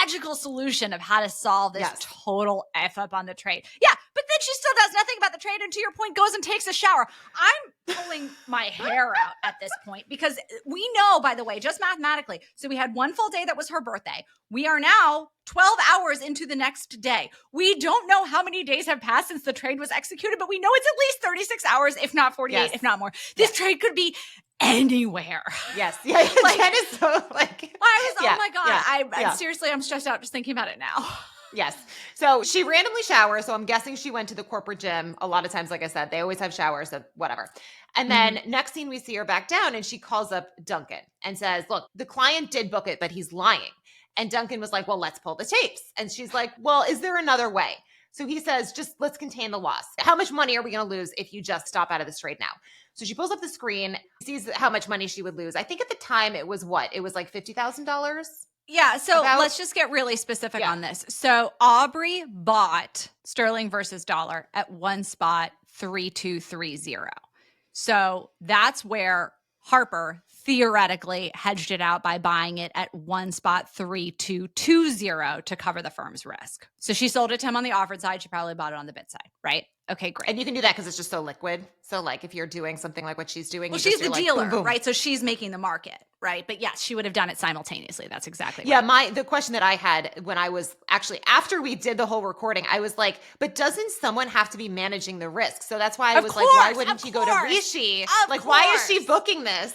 magical solution of how to solve this total F up on the trade. Yeah, but then she still does nothing about the trade and to your point goes and takes a shower. I'm pulling my hair out at this point because we know, by the way, just mathematically, so we had 1 full day that was her birthday. We are now 12 hours into the next day. We don't know how many days have passed since the trade was executed, but we know it's at least 36 hours, if not 48, if not more. This trade could be anywhere. Yes. Yeah. Jen is so oh my God. Seriously, I'm stressed out just thinking about it now. Yes. So she randomly showers. So I'm guessing she went to the corporate gym. A lot of times, like I said, they always have showers, so whatever. And then next scene, we see her back down and she calls up Duncan and says, look, the client did book it, but he's lying. And Duncan was like, well, let's pull the tapes. And she's like, well, is there another way? So he says, just let's contain the loss. How much money are we going to lose if you just stop out of this trade now? So she pulls up the screen, sees how much money she would lose. I think at the time it was what? It was like $50,000? Yeah, so let's just get really specific on this. So Aubrey bought sterling versus dollar at one spot 3230. So that's where Harper theoretically hedged it out by buying it at one spot 3220 to cover the firm's risk. So she sold it to him on the offered side. She probably bought it on the bid side, right? Okay, great. And you can do that because it's just so liquid. So if you're doing something like what she's doing, well, she's the dealer, boom, boom. Right? So she's making the market, right? But yes, she would have done it simultaneously. That's exactly right. Yeah, the question that I had when I was actually, after we did the whole recording, I was like, but doesn't someone have to be managing the risk? So that's why I was why wouldn't you go to Rishi? Why is she booking this?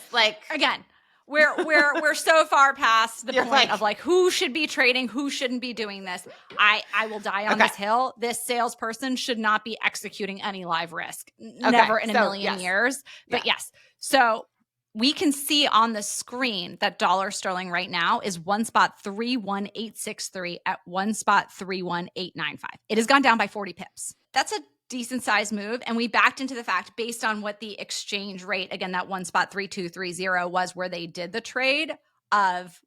Again, we're so far past the point of who should be trading, who shouldn't be doing this. I will die on this hill. This salesperson should not be executing any live risk. Never in a million years. But yes. So we can see on the screen that dollar sterling right now is one spot 31863 at one spot 31895. It has gone down by 40 pips. That's a decent size move. And we backed into the fact based on what the exchange rate, again, that one spot 3230 was where they did the trade of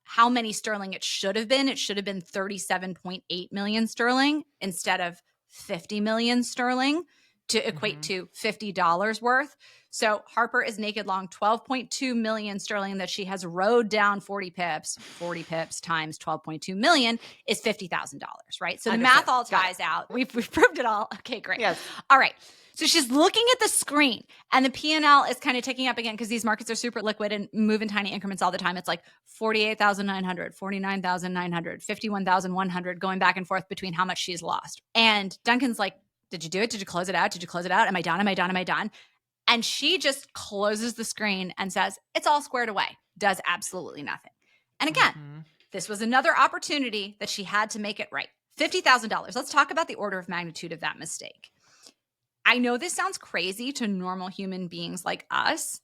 how many sterling it should have been. It should have been 37.8 million sterling instead of 50 million sterling to equate to $50 worth. So Harper is naked long 12.2 million sterling that she has rode down 40 pips. 40 pips times 12.2 million is $50,000, right? So the math all ties out. We've proved it all. Okay, great. Yes. All right. So she's looking at the screen and the P&L is kind of ticking up again because these markets are super liquid and move in tiny increments all the time. It's 48,900, 49,900, 51,100 going back and forth between how much she's lost. And Duncan's like, did you do it? Did you close it out? Did you close it out? Am I done? Am I done? Am I done? And she just closes the screen and says, it's all squared away. Does absolutely nothing. And again, this was another opportunity that she had to make it right. $50,000. Let's talk about the order of magnitude of that mistake. I know this sounds crazy to normal human beings like us.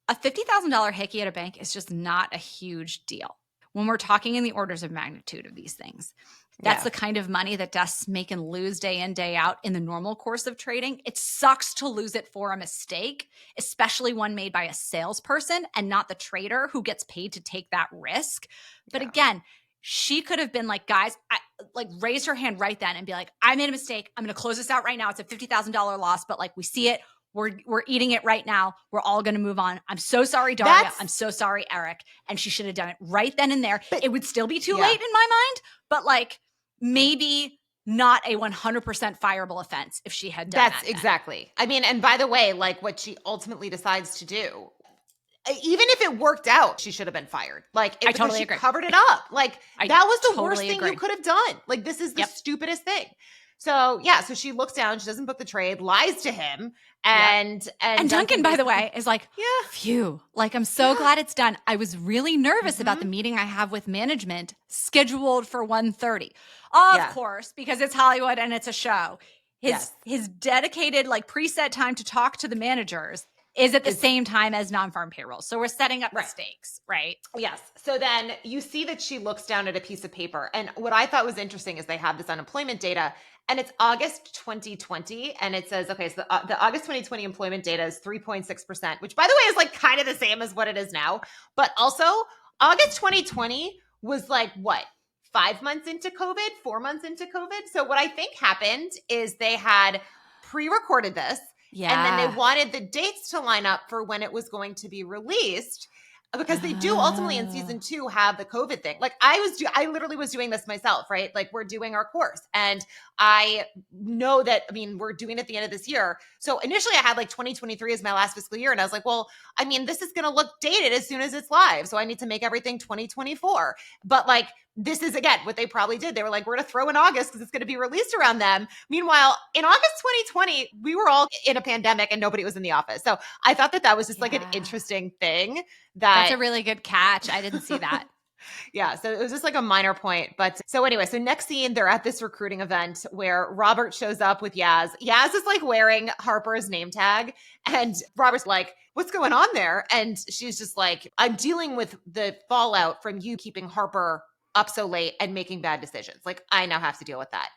A $50,000 hickey at a bank is just not a huge deal. When we're talking in the orders of magnitude of these things, that's the kind of money that desks make and lose day in, day out in the normal course of trading. It sucks to lose it for a mistake, especially one made by a salesperson and not the trader who gets paid to take that risk. But again, she could have been like, guys, raise her hand right then and be like, I made a mistake. I'm going to close this out right now. It's a $50,000 loss, but we see it. We're eating it right now. We're all going to move on. I'm so sorry, Daria. I'm so sorry, Eric. And she should have done it right then and there. But it would still be too late in my mind, but like maybe not a 100% fireable offense if she had done that. That's exactly. I mean, and by the way, like what she ultimately decides to do, even if it worked out, she should have been fired. Like, I totally agree. Covered it up. Like, that was the worst thing you could have done. Like, this is the stupidest thing. So, yeah, so she looks down, she doesn't book the trade, lies to him. And Duncan, by the way, is like, phew, like, I'm so glad it's done. I was really nervous about the meeting I have with management scheduled for 1:30. Of course, because it's Hollywood and it's a show. His dedicated, like, preset time to talk to the managers is at the same time as non-farm payrolls. So we're setting up the stakes, right? Yes. So then you see that she looks down at a piece of paper. And what I thought was interesting is they have this unemployment data, and it's August 2020. And it says, okay, so the August 2020 employment data is 3.6%, which by the way is like kind of the same as what it is now. But also August 2020 was like what? 5 months into COVID, 4 months into COVID. So what I think happened is they had pre-recorded this. Yeah. And then they wanted the dates to line up for when it was going to be released, because they do ultimately in season 2 have the COVID thing. Like I literally was doing this myself, right? Like we're doing our course and I know that, I mean, we're doing it at the end of this year. So initially I had like 2023 as my last fiscal year. And I was like, well, I mean, this is going to look dated as soon as it's live. So I need to make everything 2024. But like, this is, again, what they probably did. They were like, we're going to throw in August because it's going to be released around them. Meanwhile, in August 2020, we were all in a pandemic and nobody was in the office. So I thought that was just like an interesting thing. That's a really good catch. I didn't see that. Yeah, so it was just like a minor point. But so anyway, so next scene, they're at this recruiting event where Robert shows up with Yaz. Yaz is like wearing Harper's name tag. And Robert's like, what's going on there? And she's just like, I'm dealing with the fallout from you keeping Harper up so late and making bad decisions. Like, I now have to deal with that.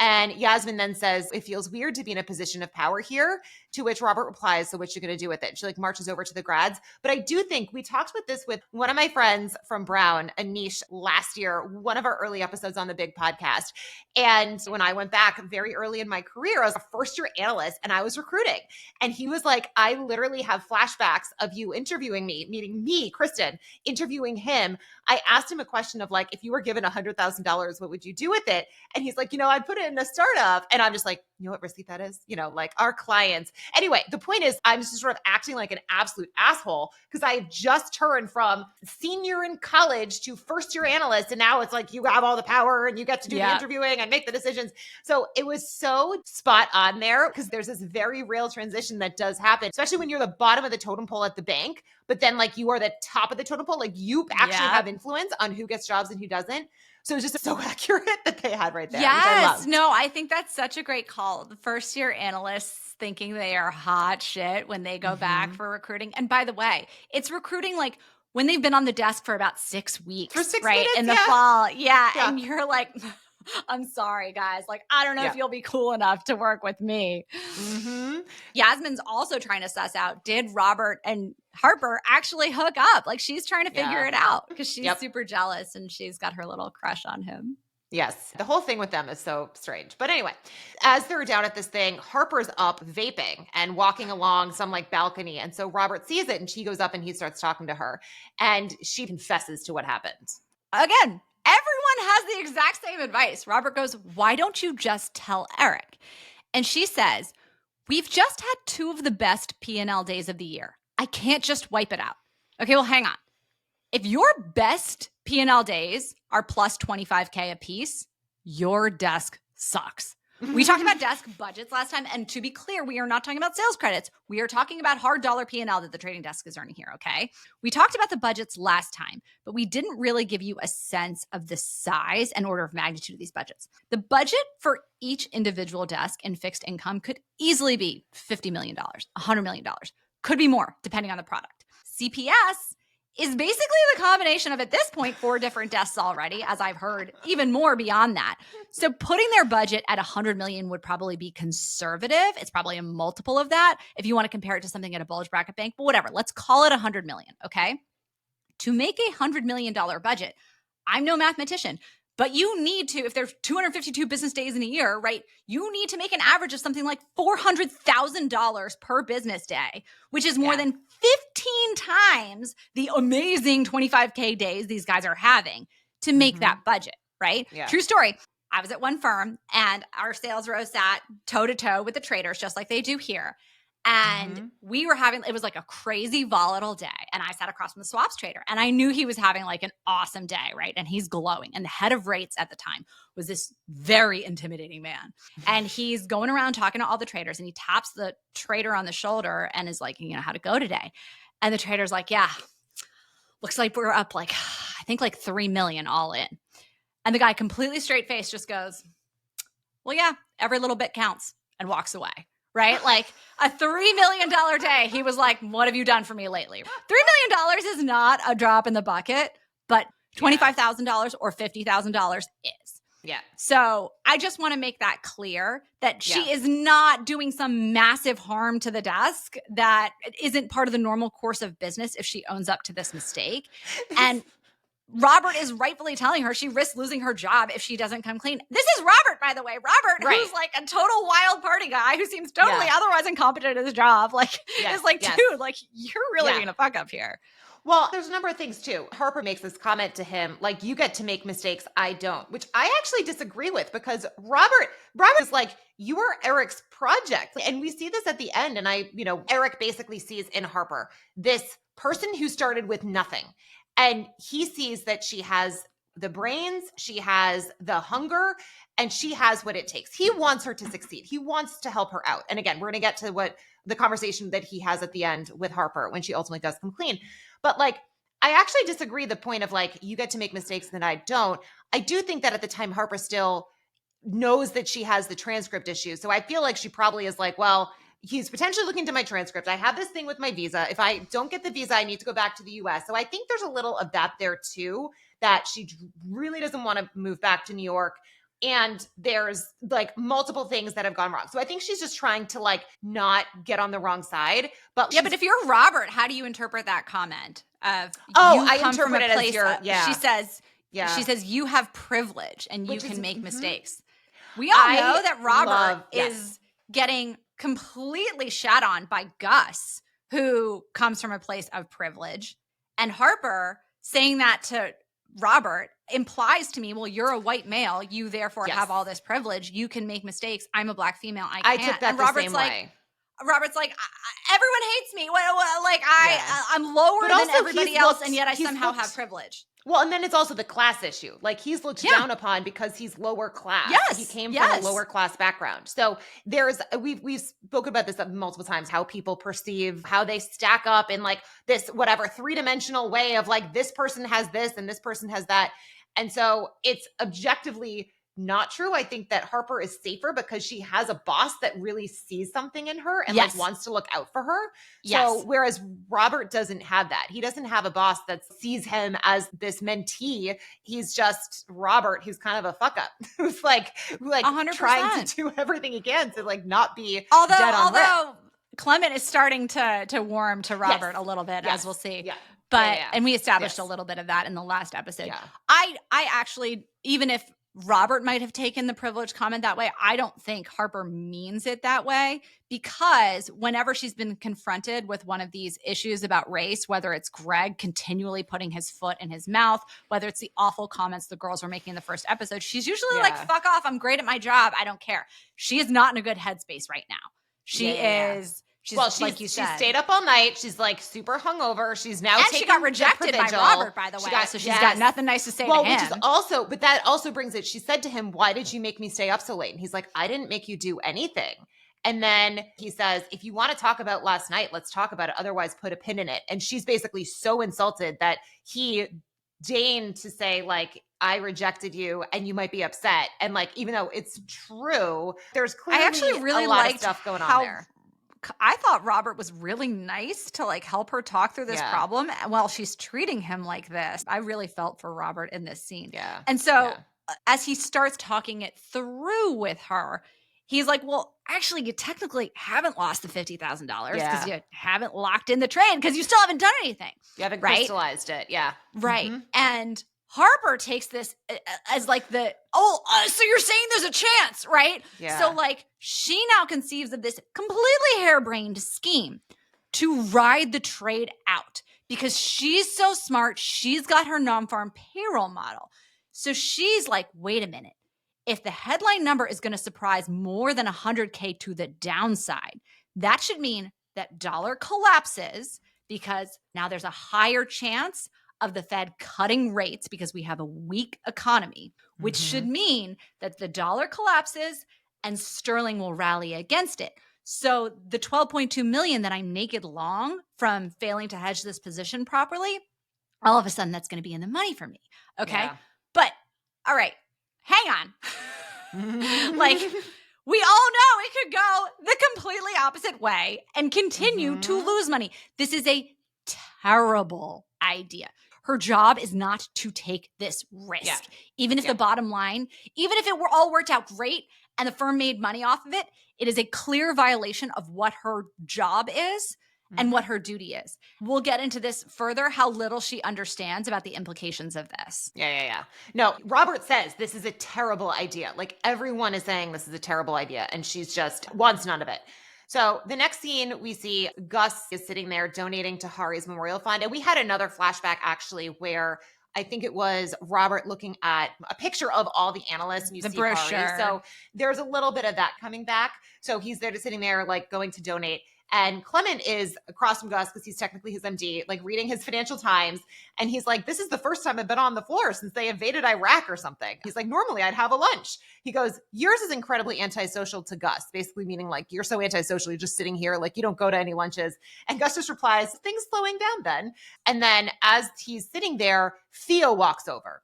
And Yasmin then says, it feels weird to be in a position of power here, to which Robert replies, so what you going to do with it? She like marches over to the grads. But I do think we talked about this with one of my friends from Brown, Anish, last year, one of our early episodes on the big podcast. And when I went back very early in my career, I was a first-year analyst and I was recruiting. And he was like, I literally have flashbacks of you interviewing me, meeting me, Kristen, interviewing him. I asked him a question of like, if you were given $100,000, what would you do with it? And he's like, I'd put it in a startup. And I'm just like, you know what risky that is? Like our clients. Anyway, the point is I'm just sort of acting like an absolute asshole because I just turned from senior in college to first year analyst. And now it's like, you have all the power and you get to do the interviewing and make the decisions. So it was so spot on there because there's this very real transition that does happen, especially when you're the bottom of the totem pole at the bank, but then like you are the top of the totem pole. Like you actually have influence on who gets jobs and who doesn't. So it's just so accurate that they had right there. Yes. No, I think that's such a great call. The first year analysts thinking they are hot shit when they go back for recruiting. And by the way, it's recruiting like when they've been on the desk for about 6 weeks, for 6 right? minutes, in the fall. Yeah. And you're like, I'm sorry, guys. Like, I don't know if you'll be cool enough to work with me. Yasmin's also trying to suss out, did Robert and Harper actually hook up? Like, she's trying to figure it out because she's super jealous and she's got her little crush on him. Yes. The whole thing with them is so strange. But anyway, as they're down at this thing, Harper's up vaping and walking along some like balcony. And so Robert sees it and she goes up and he starts talking to her and she confesses to what happened. Again, everyone has the exact same advice. Robert goes, why don't you just tell Eric? And she says, we've just had 2 of the best P&L days of the year. I can't just wipe it out. Okay, well, hang on. If your best P&L days are plus 25K a piece, your desk sucks. We talked about desk budgets last time. And to be clear, we are not talking about sales credits. We are talking about hard dollar P&L that the trading desk is earning here, okay? We talked about the budgets last time, but we didn't really give you a sense of the size and order of magnitude of these budgets. The budget for each individual desk in fixed income could easily be $50 million, $100 million. Could be more, depending on the product. CPS is basically the combination of, at this point, 4 different desks already, as I've heard, even more beyond that. So putting their budget at $100 million would probably be conservative. It's probably a multiple of that if you want to compare it to something at a bulge bracket bank, but whatever. Let's call it $100 million, okay? To make a $100 million budget, I'm no mathematician, But you need to, if there's 252 business days in a year, right, you need to make an average of something like $400,000 per business day, which is more than 15 times the amazing 25K days these guys are having to make that budget, right? Yeah. True story. I was at one firm and our sales row sat toe to toe with the traders, just like they do here. And we were having, it was like a crazy volatile day. And I sat across from the swaps trader and I knew he was having like an awesome day, right? And he's glowing. And the head of rates at the time was this very intimidating man. And he's going around talking to all the traders and he taps the trader on the shoulder and is like, how'd it go today? And the trader's like, yeah, looks like we're up like, I think like 3 million all in. And the guy completely straight faced just goes, well, yeah, every little bit counts, and walks away. Right? Like a $3 million day. He was like, what have you done for me lately? $3 million is not a drop in the bucket, but $25,000 or $50,000 is. Yeah. So I just want to make that clear that she is not doing some massive harm to the desk that isn't part of the normal course of business if she owns up to this mistake. And Robert is rightfully telling her she risks losing her job if she doesn't come clean. This is Robert, by the way. Robert, who's like a total wild party guy who seems totally otherwise incompetent at his job. Like, is like, dude, like, you're really going to fuck up here. Well, there's a number of things too. Harper makes this comment to him, like, you get to make mistakes, I don't, which I actually disagree with because Robert is like, you are Eric's project. And we see this at the end. And Eric basically sees in Harper this person who started with nothing. And he sees that she has the brains, she has the hunger, and she has what it takes. He wants her to succeed. He wants to help her out. And again, we're going to get to what the conversation that he has at the end with Harper when she ultimately does come clean. But like, I actually disagree the point of like, you get to make mistakes and I don't. I do think that at the time, Harper still knows that she has the transcript issue. So I feel like she probably is like, well, he's potentially looking to my transcript. I have this thing with my visa. If I don't get the visa, I need to go back to the US. So I think there's a little of that there too, that she really doesn't want to move back to New York. And there's like multiple things that have gone wrong. So I think she's just trying to like not get on the wrong side. But but if you're Robert, how do you interpret that comment of I interpret it as she says you have privilege and you can make mistakes. We all know that Robert is getting completely shat on by Gus, who comes from a place of privilege. And Harper saying that to Robert implies to me, well, you're a white male. You therefore have all this privilege. You can make mistakes. I'm a black female. I can't. I took that and the same way. Robert's like, everyone hates me. I'm lower than everybody else, and yet I somehow have privilege. Well, and then it's also the class issue. Like he's looked down upon because he's lower class. Yes, he came from a lower class background. So we've spoken about this multiple times, how people perceive how they stack up in like this whatever 3-dimensional way of like this person has this and this person has that. And so it's objectively not true. I think that Harper is safer because she has a boss that really sees something in her and like wants to look out for her. So whereas Robert doesn't have that. He doesn't have a boss that sees him as this mentee. He's just Robert, who's kind of a fuck up, who's like 100%. Trying to do everything he can to like not be dead on rip. Clement is starting to warm to Robert a little bit, as we'll see. Yeah. But and we established a little bit of that in the last episode. Yeah. I actually, even if Robert might have taken the privilege comment that way, I don't think Harper means it that way, because whenever she's been confronted with one of these issues about race, whether it's Greg continually putting his foot in his mouth, whether it's the awful comments the girls were making in the first episode, she's usually like, fuck off, I'm great at my job, I don't care. She is not in a good headspace right now. She is... She's like you said. She stayed up all night. She's like super hungover. She's now she got rejected by Robert, by the way. So she's got nothing nice to say to him. Which is also, but that also brings it. She said to him, "Why did you make me stay up so late?" And he's like, "I didn't make you do anything." And then he says, "If you want to talk about last night, let's talk about it. Otherwise, put a pin in it." And she's basically so insulted that he deigned to say, like, I rejected you and you might be upset. And like, even though it's true, there's clearly a lot of stuff going on there. I thought Robert was really nice to like help her talk through this problem while she's treating him like this. I really felt for Robert in this scene. Yeah. And so as he starts talking it through with her, he's like, well, actually, you technically haven't lost the $50,000 because you haven't locked in the trade because you still haven't done anything. You haven't crystallized it. Yeah. Right. Mm-hmm. And Harper takes this as like so you're saying there's a chance, right? Yeah. So like she now conceives of this completely harebrained scheme to ride the trade out because she's so smart. She's got her non-farm payroll model. So she's like, wait a minute. If the headline number is going to surprise more than 100K to the downside, that should mean that dollar collapses because now there's a higher chance of the Fed cutting rates because we have a weak economy, which should mean that the dollar collapses and sterling will rally against it. So the 12.2 million that I'm naked long from failing to hedge this position properly, all of a sudden that's going to be in the money for me. Okay. Yeah. But all right, hang on. Like we all know it could go the completely opposite way and continue to lose money. This is a terrible idea. Her job is not to take this risk. Yeah. Even if the bottom line, even if it were all worked out great and the firm made money off of it, it is a clear violation of what her job is and what her duty is. We'll get into this further, how little she understands about the implications of this. Yeah. No, Robert says this is a terrible idea. Like everyone is saying this is a terrible idea and she's just wants none of it. So the next scene we see Gus is sitting there donating to Hari's memorial fund. And we had another flashback actually where I think it was Robert looking at a picture of all the analysts and you see brochure. Hari. So there's a little bit of that coming back. So he's there sitting there like going to donate. And Clement is across from Gus because he's technically his MD, like reading his Financial Times. And he's like, this is the first time I've been on the floor since they invaded Iraq or something. He's like, normally I'd have a lunch. He goes, yours is incredibly antisocial to Gus, basically meaning like, you're so antisocial, you're just sitting here, like you don't go to any lunches. And Gus just replies, things slowing down then. And then as he's sitting there, Theo walks over.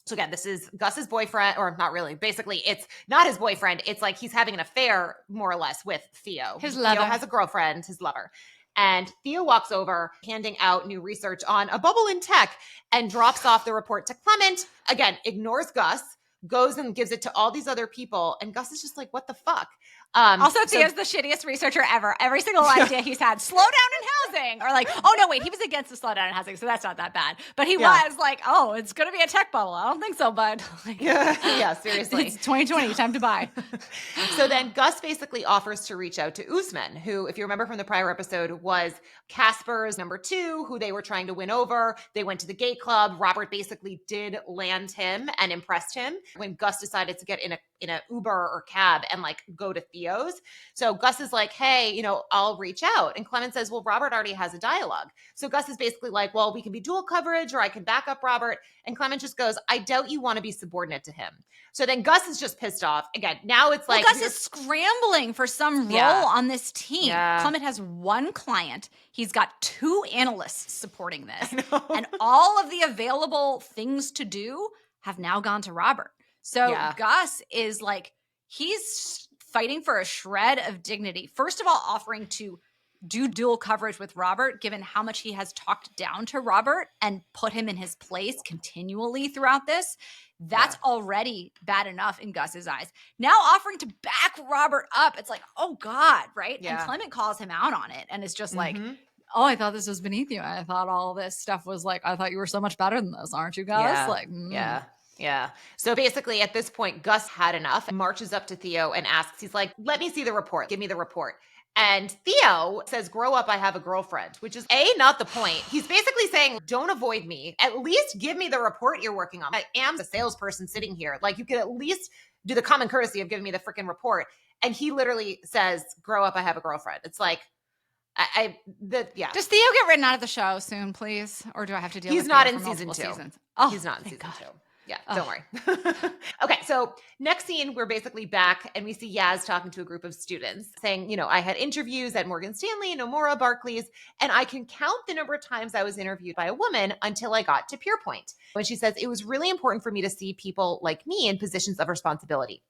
So again, this is Gus's boyfriend, or not really. Basically, it's not his boyfriend. It's like he's having an affair, more or less, with Theo. His lover. Theo has a girlfriend, his lover. And Theo walks over, handing out new research on a bubble in tech, and drops off the report to Clement. Again, ignores Gus, goes and gives it to all these other people. And Gus is just like, what the fuck? Also, Theo's the shittiest researcher ever. Every single idea he's had, slow down in housing. Or like, oh no, wait, he was against the slow down in housing, so that's not that bad. But he was like, oh, it's going to be a tech bubble. I don't think so, bud. Like, yeah, seriously. It's 2020, time to buy. So then Gus basically offers to reach out to Usman, who, if you remember from the prior episode, was Casper's number 2, who they were trying to win over. They went to the gate club. Robert basically did land him and impressed him when Gus decided to get in a Uber or cab and like go to Theo's. So Gus is like, hey, I'll reach out. And Clement says, well, Robert already has a dialogue. So Gus is basically like, well, we can be dual coverage or I can back up Robert. And Clement just goes, I doubt you want to be subordinate to him. So then Gus is just pissed off. Again, now it's like Gus is scrambling for some role on this team. Yeah. Clement has one client. He's got 2 analysts supporting this. And all of the available things to do have now gone to Robert. So Gus is like, he's fighting for a shred of dignity. First of all, offering to do dual coverage with Robert, given how much he has talked down to Robert and put him in his place continually throughout this. That's already bad enough in Gus's eyes. Now offering to back Robert up, it's like, oh God, right? Yeah. And Clement calls him out on it. And it's just like, oh, I thought this was beneath you. I thought all this stuff was like, I thought you were so much better than this, aren't you guys? Yeah. So basically at this point, Gus had enough, marches up to Theo and asks, he's like, let me see the report. Give me the report. And Theo says, grow up, I have a girlfriend, which is not the point. He's basically saying, don't avoid me. At least give me the report you're working on. I am the salesperson sitting here. Like you could at least do the common courtesy of giving me the freaking report. And he literally says, grow up, I have a girlfriend. It's like, Does Theo get written out of the show soon, please? Or do I have to deal with He's not in season 2. Oh, he's not in season 2. Yeah, don't worry. Okay, so next scene, we're basically back and we see Yaz talking to a group of students saying, I had interviews at Morgan Stanley, Nomura, Barclays, and I can count the number of times I was interviewed by a woman until I got to Peerpoint. When she says, it was really important for me to see people like me in positions of responsibility.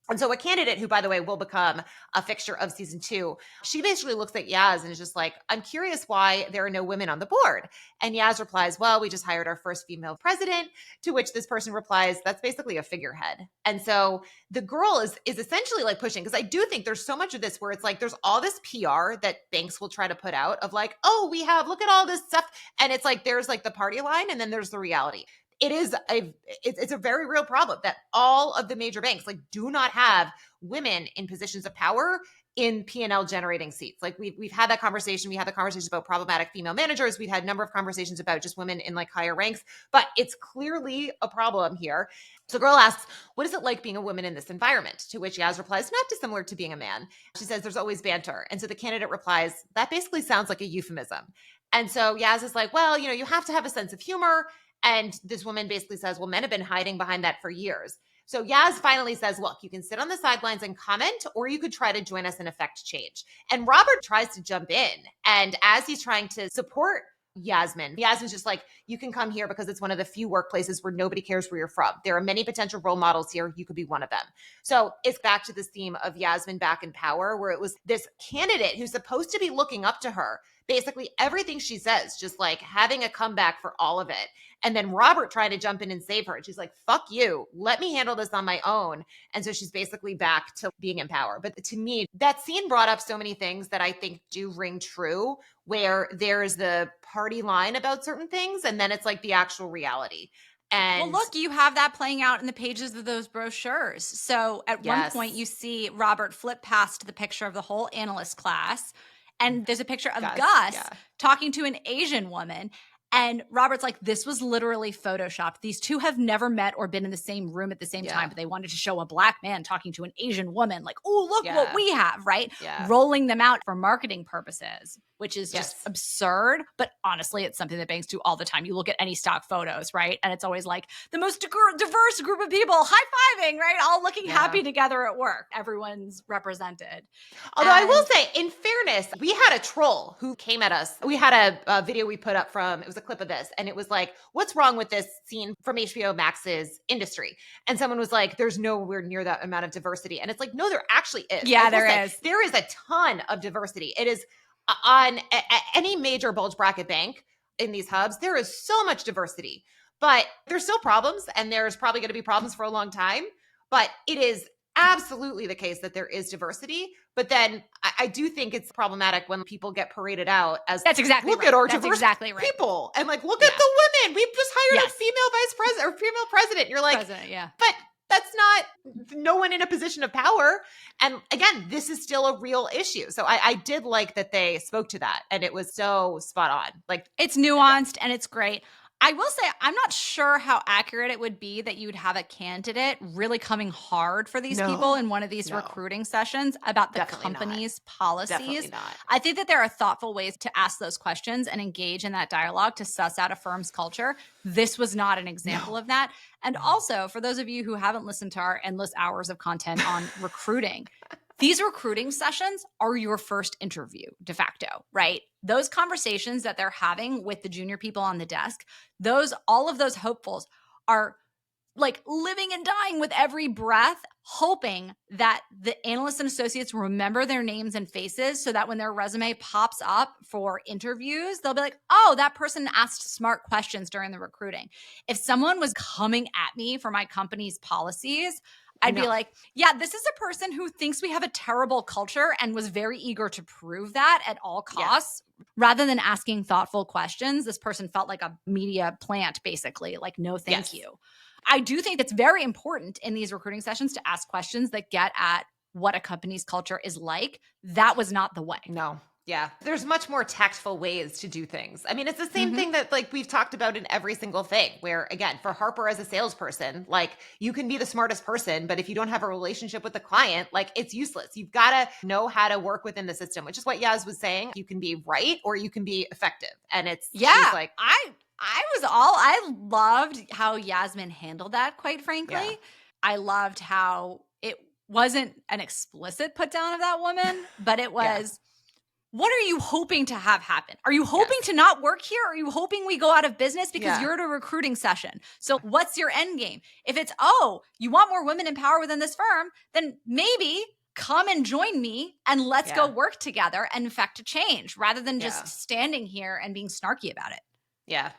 And so a candidate who, by the way, will become a fixture of season 2, she basically looks at Yaz and is just like, I'm curious why there are no women on the board. And Yaz replies, well, we just hired our first female president, to which this person replies, that's basically a figurehead. And so the girl is essentially like pushing, because I do think there's so much of this where it's like, there's all this PR that banks will try to put out of like, oh, look at all this stuff. And it's like, there's like the party line and then there's the reality. it's a very real problem that all of the major banks like do not have women in positions of power in P&L generating seats. Like we've had that conversation. We had the conversations about problematic female managers. We've had a number of conversations about just women in like higher ranks, but it's clearly a problem here. So girl asks, what is it like being a woman in this environment? To which Yaz replies, not dissimilar to being a man. She says, there's always banter. And so the candidate replies, that basically sounds like a euphemism. And so Yaz is like, well, you have to have a sense of humor. And this woman basically says, well, men have been hiding behind that for years. So Yaz finally says, look, you can sit on the sidelines and comment, or you could try to join us and affect change. And Robert tries to jump in. And as he's trying to support Yasmin's just like, you can come here because it's one of the few workplaces where nobody cares where you're from. There are many potential role models here. You could be one of them. So it's back to this theme of Yasmin back in power, where it was this candidate who's supposed to be looking up to her. Basically everything she says, just like having a comeback for all of it. And then Robert tried to jump in and save her. And she's like, fuck you. Let me handle this on my own. And so she's basically back to being in power. But to me, that scene brought up so many things that I think do ring true, where there's the party line about certain things, and then it's like the actual reality. And well, look, you have that playing out in the pages of those brochures. So at one point you see Robert flip past the picture of the whole analyst class, and there's a picture of Gus talking to an Asian woman. And Robert's like, this was literally photoshopped. These two have never met or been in the same room at the same time, but they wanted to show a Black man talking to an Asian woman. Like, oh, look what we have, right? Rolling them out for marketing purposes, which is just absurd. But honestly, it's something that banks do all the time. You look at any stock photos, right? And it's always like the most diverse group of people high-fiving, right? All looking happy together at work. Everyone's represented. Although I will say, in fairness, we had a troll who came at us. We had a video we put up from, it was a clip of this, and it was like, what's wrong with this scene from HBO Max's Industry? And someone was like, there's nowhere near that amount of diversity. And it's like, no, there actually is. Yeah, there is. There is a ton of diversity. It is on any major bulge bracket bank in these hubs, there is so much diversity, but there's still problems, and there's probably going to be problems for a long time. But it is absolutely the case that there is diversity. But then I do think it's problematic when people get paraded out as that's exactly look right. at our that's diverse exactly right. people, and like look at the women. We've just hired a female vice president or female president. You're like, but that's not no one in a position of power. And again, this is still a real issue. So I did like that they spoke to that, and it was so spot on. Like it's nuanced and it's great. I will say, I'm not sure how accurate it would be that you'd have a candidate really coming hard for these people in one of these recruiting sessions about the company's policies. I think that there are thoughtful ways to ask those questions and engage in that dialogue to suss out a firm's culture. This was not an example of that. And also, for those of you who haven't listened to our endless hours of content on recruiting, these recruiting sessions are your first interview de facto, right? Those conversations that they're having with the junior people on the desk, all of those hopefuls are like living and dying with every breath, hoping that the analysts and associates remember their names and faces so that when their resume pops up for interviews, they'll be like, oh, that person asked smart questions during the recruiting. If someone was coming at me for my company's policies, I'd be like, yeah, this is a person who thinks we have a terrible culture and was very eager to prove that at all costs. Rather than asking thoughtful questions, this person felt like a media plant, basically, like, no, thank you. I do think it's very important in these recruiting sessions to ask questions that get at what a company's culture is like. That was not the way. No. Yeah. There's much more tactful ways to do things. I mean, it's the same thing that like we've talked about in every single thing where, again, for Harper as a salesperson, like you can be the smartest person, but if you don't have a relationship with the client, like it's useless. You've got to know how to work within the system, which is what Yaz was saying. You can be right or you can be effective. And it's she's like, I loved how Yasmin handled that, quite frankly. Yeah. I loved how it wasn't an explicit put down of that woman, but it was, what are you hoping to have happen? Are you hoping to not work here? Are you hoping we go out of business because you're at a recruiting session? So what's your end game? If it's, oh, you want more women in power within this firm, then maybe come and join me and let's go work together and effect a change rather than just standing here and being snarky about it. Yeah.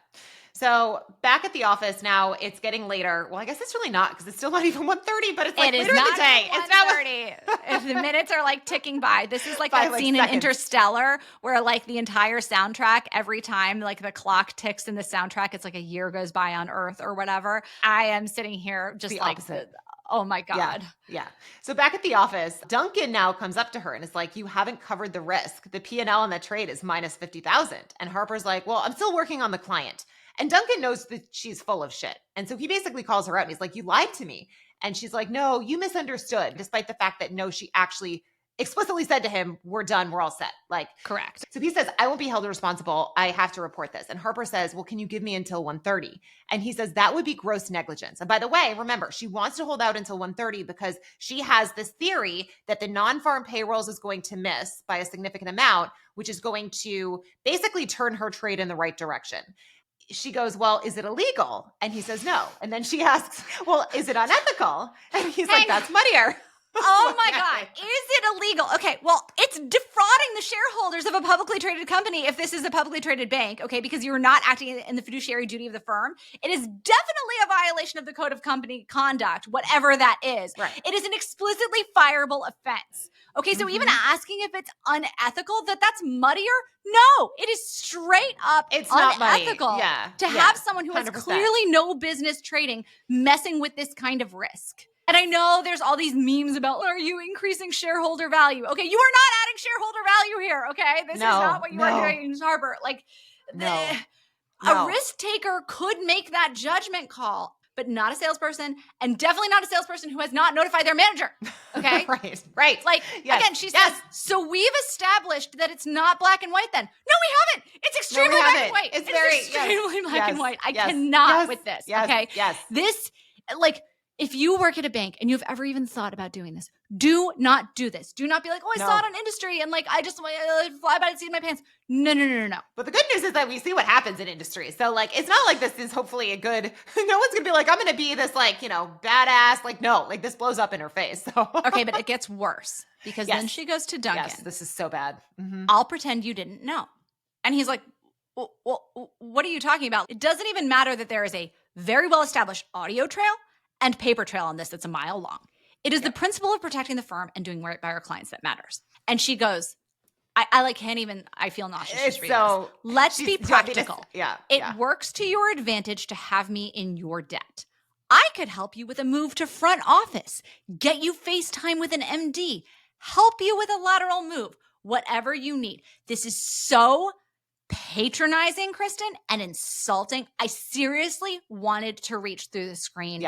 So back at the office now, it's getting later. Well, I guess it's really not because it's still not even 1:30, but it's like later in the day. It's not 1:30. If the minutes are like ticking by. This is like that scene in Interstellar where like the entire soundtrack, every time like the clock ticks in the soundtrack, it's like a year goes by on Earth or whatever. I am sitting here just the like opposite. Oh my God. Yeah. So back at the office, Duncan now comes up to her and is like, you haven't covered the risk. The P&L on that trade is minus 50,000. And Harper's like, well, I'm still working on the client. And Duncan knows that she's full of shit. And so he basically calls her out and he's like, you lied to me. And she's like, no, you misunderstood, despite the fact that no, she actually explicitly said to him, we're done, we're all set. Like, correct. So he says, I won't be held responsible. I have to report this. And Harper says, well, can you give me until 1:30? And he says, that would be gross negligence. And by the way, remember, she wants to hold out until 1:30 because she has this theory that the non-farm payrolls is going to miss by a significant amount, which is going to basically turn her trade in the right direction. She goes, well, is it illegal? And he says, no. And then she asks, well, is it unethical? And he's like, that's muddier. Oh my God. Is it illegal? Okay. Well, it's defrauding the shareholders of a publicly traded company if this is a publicly traded bank, okay, because you're not acting in the fiduciary duty of the firm. It is definitely a violation of the code of company conduct, whatever that is. Right. It is an explicitly fireable offense. Okay, so even asking if it's unethical, that's muddier? No, it is straight up it's unethical to have someone who 100%. has clearly no business trading messing with this kind of risk. And I know there's all these memes about, are you increasing shareholder value? Okay, you are not adding shareholder value here, okay? This is not what you are doing, Harper. Like, a risk taker could make that judgment call, but not a salesperson, and definitely not a salesperson who has not notified their manager, okay? Right. Like, again, she says, so we've established that it's not black and white then. No, we haven't. It's extremely black and white. It's very extremely black and white. I cannot with this, okay? This, like, if you work at a bank and you've ever even thought about doing this, do not do this. Do not be like, oh, I saw it on industry and like, I just fly by the seat of my pants. No. But the good news is that we see what happens in industry. So like, it's not like this is hopefully a good, no one's going to be like, I'm going to be this like, badass. Like, no, like this blows up in her face. So. Okay, but it gets worse because then she goes to Duncan. Yes, this is so bad. I'll pretend you didn't know. And he's like, well, what are you talking about? It doesn't even matter that there is a very well-established audio trail and paper trail on this that's a mile long. It is the principle of protecting the firm and doing right by our clients that matters. And she goes, I can't even, I feel nauseous just reading this. Let's be practical. It works to your advantage to have me in your debt. I could help you with a move to front office, get you FaceTime with an MD, help you with a lateral move, whatever you need. This is so patronizing, Kristen, and insulting. I seriously wanted to reach through the screen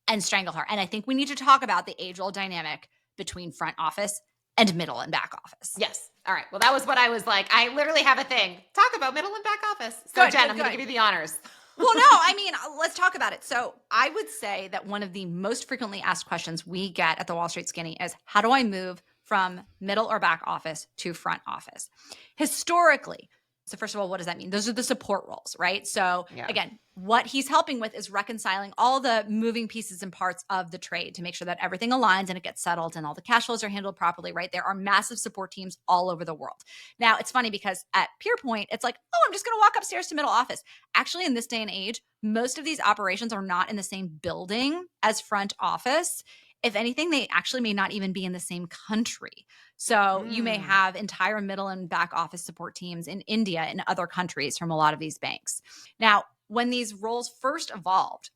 and strangle her. And I think we need to talk about the age-old dynamic between front office and middle and back office. Yes. All right. Well, that was what I was like. I literally have a thing. Talk about middle and back office. So Jen, I'm going to give you the honors. Well, no, I mean, let's talk about it. So I would say that one of the most frequently asked questions we get at the Wall Street Skinny is, how do I move from middle or back office to front office? Historically, so first of all, what does that mean? Those are the support roles, right? So again, what he's helping with is reconciling all the moving pieces and parts of the trade to make sure that everything aligns and it gets settled and all the cash flows are handled properly, right? There are massive support teams all over the world. Now, it's funny because at Pierpoint, it's like, oh, I'm just going to walk upstairs to middle office. Actually, in this day and age, most of these operations are not in the same building as front office. If anything, they actually may not even be in the same country. So you may have entire middle and back office support teams in India and other countries from a lot of these banks. Now, when these roles first evolved,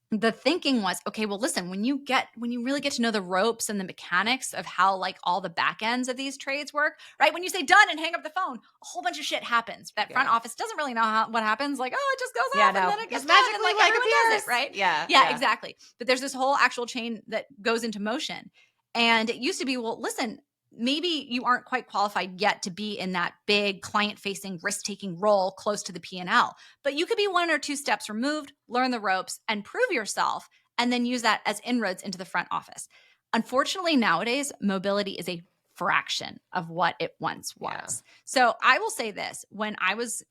the thinking was, okay, well, listen, when you really get to know the ropes and the mechanics of how like all the back ends of these trades work, right? When you say done and hang up the phone, a whole bunch of shit happens. That front office doesn't really know what happens. Like, oh, it just goes off and then it gets done and like everyone does it, right? Yeah, exactly. But there's this whole actual chain that goes into motion. And it used to be, well, listen, maybe you aren't quite qualified yet to be in that big client-facing, risk-taking role close to the P&L. But you could be 1 or 2 steps removed, learn the ropes, and prove yourself, and then use that as inroads into the front office. Unfortunately, nowadays, mobility is a fraction of what it once was. So I will say this, when I was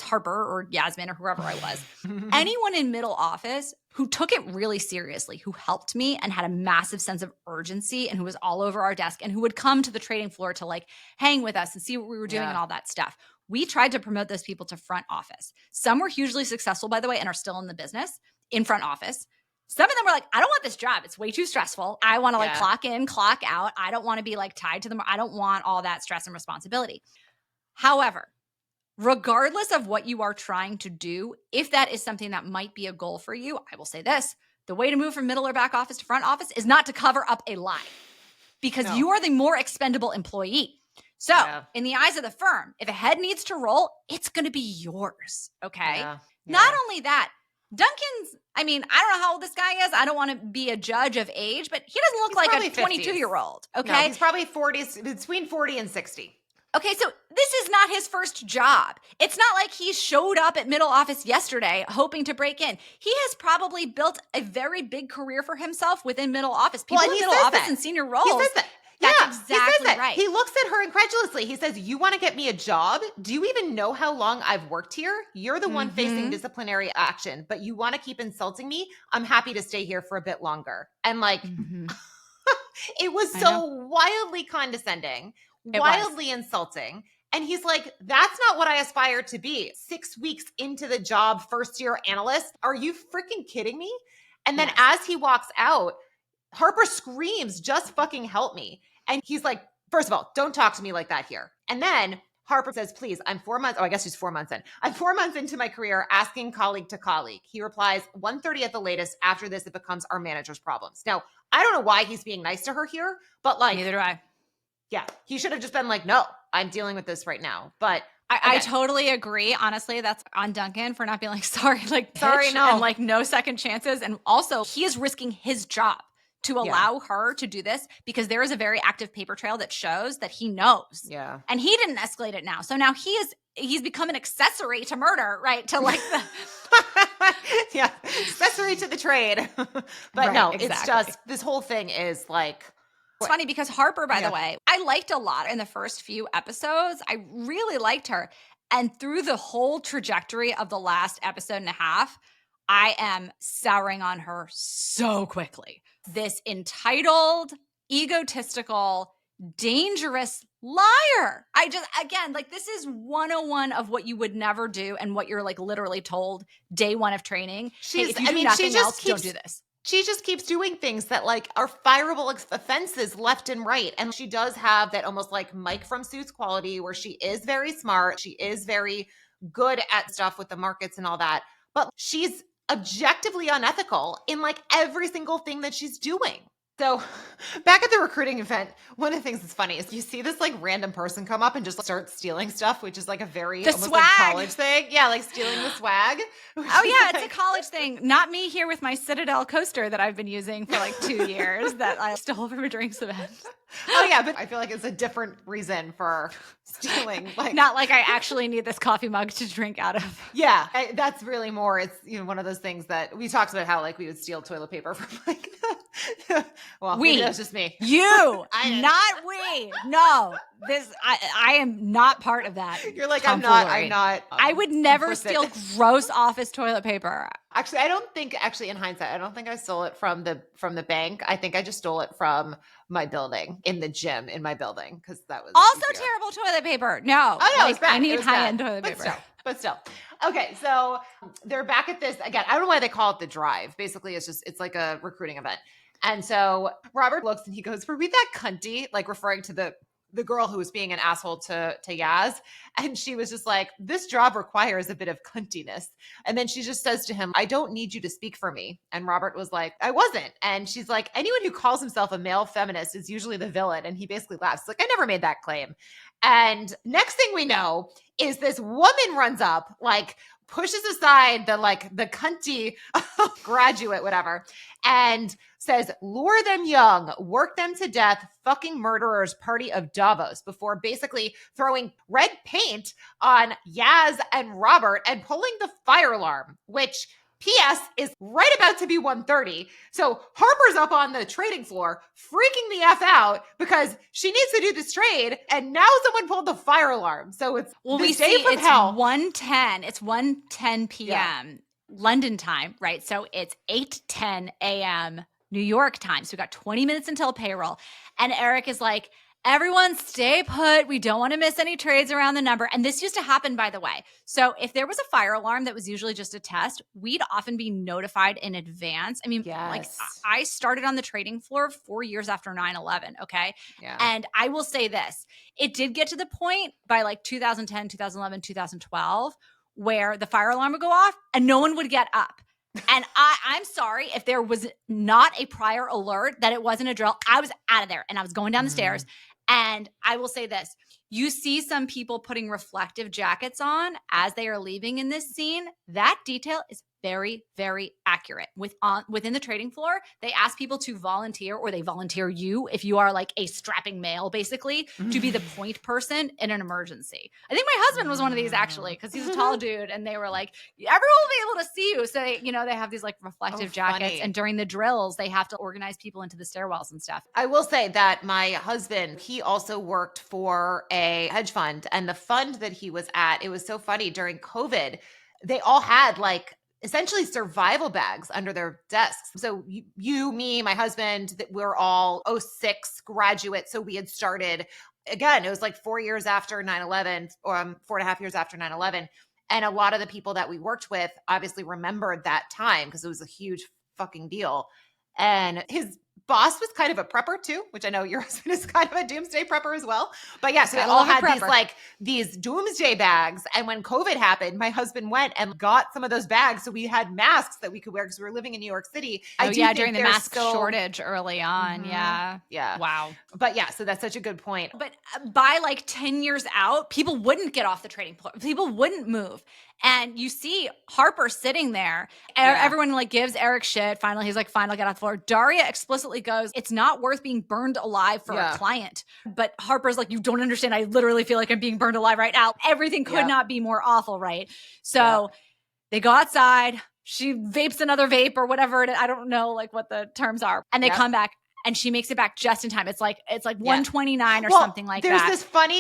Harper or Yasmin or whoever I was, anyone in middle office who took it really seriously, who helped me and had a massive sense of urgency and who was all over our desk and who would come to the trading floor to like hang with us and see what we were doing and all that stuff, We tried to promote those people to front office. Some were hugely successful, by the way, and are still in the business in front office. Some of them were like, I don't want this job. It's way too stressful. I want to like clock in, clock out. I don't want to be like tied to them. I don't want all that stress and responsibility. However, regardless of what you are trying to do, if that is something that might be a goal for you, I will say this: the way to move from middle or back office to front office is not to cover up a lie, because you are the more expendable employee. So in the eyes of the firm, if a head needs to roll, it's going to be yours. Okay. Not only that, Duncan's, I mean, I don't know how old this guy is. I don't want to be a judge of age, but he doesn't look like a 22-year-old. Okay. No, he's probably 40s, between 40 and 60. Okay, so this is not his first job. It's not like he showed up at middle office yesterday hoping to break in. He has probably built a very big career for himself within middle office. People in middle office and senior roles. He says that. That's exactly right. He looks at her incredulously. He says, you want to get me a job? Do you even know how long I've worked here? You're the one facing disciplinary action, but you want to keep insulting me? I'm happy to stay here for a bit longer. And like, it was so wildly condescending. Wildly insulting. And he's like, that's not what I aspire to be. 6 weeks into the job, first year analyst. Are you freaking kidding me? And then as he walks out, Harper screams, just fucking help me. And he's like, first of all, don't talk to me like that here. And then Harper says, please, I'm 4 months. Oh, I guess she's 4 months in. I'm 4 months into my career asking colleague to colleague. He replies, 1:30 at the latest. After this, it becomes our manager's problems. Now, I don't know why he's being nice to her here, but like, neither do I. Yeah, he should have just been like, no, I'm dealing with this right now. But I totally agree. Honestly, that's on Duncan for not being like, sorry, no. And like no second chances. And also he is risking his job to allow her to do this because there is a very active paper trail that shows that he knows. Yeah. And he didn't escalate it now. So now he's become an accessory to murder, right? To like the accessory to the trade. But right, no, exactly. It's just, this whole thing is like, it's funny because Harper, by the way, I liked a lot in the first few episodes. I really liked her. And through the whole trajectory of the last episode and a half, I am souring on her so quickly. This entitled, egotistical, dangerous liar. Again, like this is 101 of what you would never do and what you're like literally told day one of training. If you do nothing else, don't do this. She just keeps doing things that like are fireable offenses left and right. And she does have that almost like Mike from Suits quality where she is very smart. She is very good at stuff with the markets and all that. But she's objectively unethical in like every single thing that she's doing. So back at the recruiting event, one of the things that's funny is you see this like random person come up and just start stealing stuff, which is like a very almost like college thing. Yeah, like stealing the swag. Oh yeah, it's a college thing. Not me here with my Citadel coaster that I've been using for like 2 years that I stole from a drinks event. Oh yeah, but I feel like it's a different reason for stealing. Like, not like I actually need this coffee mug to drink out of. Yeah, that's really more. It's one of those things that we talked about how like we would steal toilet paper from like. Well, maybe that's just me. You, not we. No, I am not part of that. You're like I'm not. I would never steal gross office toilet paper. Actually, I don't think. Actually, in hindsight, I don't think I stole it from the bank. I think I just stole it from my building in the gym in my building because that was also easier. Terrible toilet paper. No, oh no, like, I need high-end toilet paper. But still. Okay, so they're back at this again. I don't know why they call it the drive. Basically, it's like a recruiting event. And so Robert looks and he goes, "Were we that cunty?" Like referring to the girl who was being an asshole to Yaz. And she was just like, "This job requires a bit of cuntiness." And then she just says to him, "I don't need you to speak for me." And Robert was like, "I wasn't." And she's like, "Anyone who calls himself a male feminist is usually the villain." And he basically laughs. Like, "I never made that claim." And next thing we know is this woman runs up, like pushes aside the cunty graduate, whatever, and says, "Lure them young, work them to death, fucking murderers, party of Davos," before basically throwing red paint on Yaz and Robert and pulling the fire alarm, which P.S. is right about to be 1:30. So Harper's up on the trading floor freaking the F out because she needs to do this trade. And now someone pulled the fire alarm. So it's it's hell. 1:10. It's 1:10 p.m. London time, right? So it's 8:10 a.m. New York time. So we got 20 minutes until payroll. And Eric is like, everyone stay put. We don't want to miss any trades around the number. And this used to happen, by the way. So if there was a fire alarm that was usually just a test, we'd often be notified in advance. I mean, like I started on the trading floor 4 years after 9/11. Okay. Yeah. And I will say this, it did get to the point by like 2010, 2011, 2012, where the fire alarm would go off and no one would get up. And I'm sorry if there was not a prior alert that it wasn't a drill. I was out of there and I was going down the stairs. And I will say this, you see some people putting reflective jackets on as they are leaving in this scene. That detail is very, very accurate. Within the trading floor, they ask people to volunteer, or they volunteer you if you are like a strapping male, basically, to be the point person in an emergency. I think my husband was one of these actually, because he's a tall dude, and they were like, everyone will be able to see you. So they have these like reflective jackets, funny. And during the drills, they have to organize people into the stairwells and stuff. I will say that my husband, he also worked for a hedge fund, and the fund that he was at, it was so funny during COVID, they all had like essentially survival bags under their desks. So you, me, my husband, that we're all 06 graduates. So we had started, again, it was like 4 years after 9/11, or 4.5 years after 9/11. And a lot of the people that we worked with obviously remembered that time because it was a huge fucking deal. And his boss was kind of a prepper too, which I know your husband is kind of a doomsday prepper as well. But yeah, so they all had these doomsday bags. And when COVID happened, my husband went and got some of those bags. So we had masks that we could wear because we were living in New York City. During the mask shortage early on. Yeah. Wow. But yeah, so that's such a good point. But by like 10 years out, people wouldn't get off the trading floor. People wouldn't move. And you see Harper sitting there. Everyone like gives Eric shit. Finally, he's like, fine, I'll get off the floor. Daria explicitly goes, it's not worth being burned alive for a client. But Harper's like, you don't understand. I literally feel like I'm being burned alive right now. Everything could not be more awful, right? So they go outside. She vapes another vape or whatever. I don't know like what the terms are. And they come back. And she makes it back just in time. It's like 1:29 or something like that.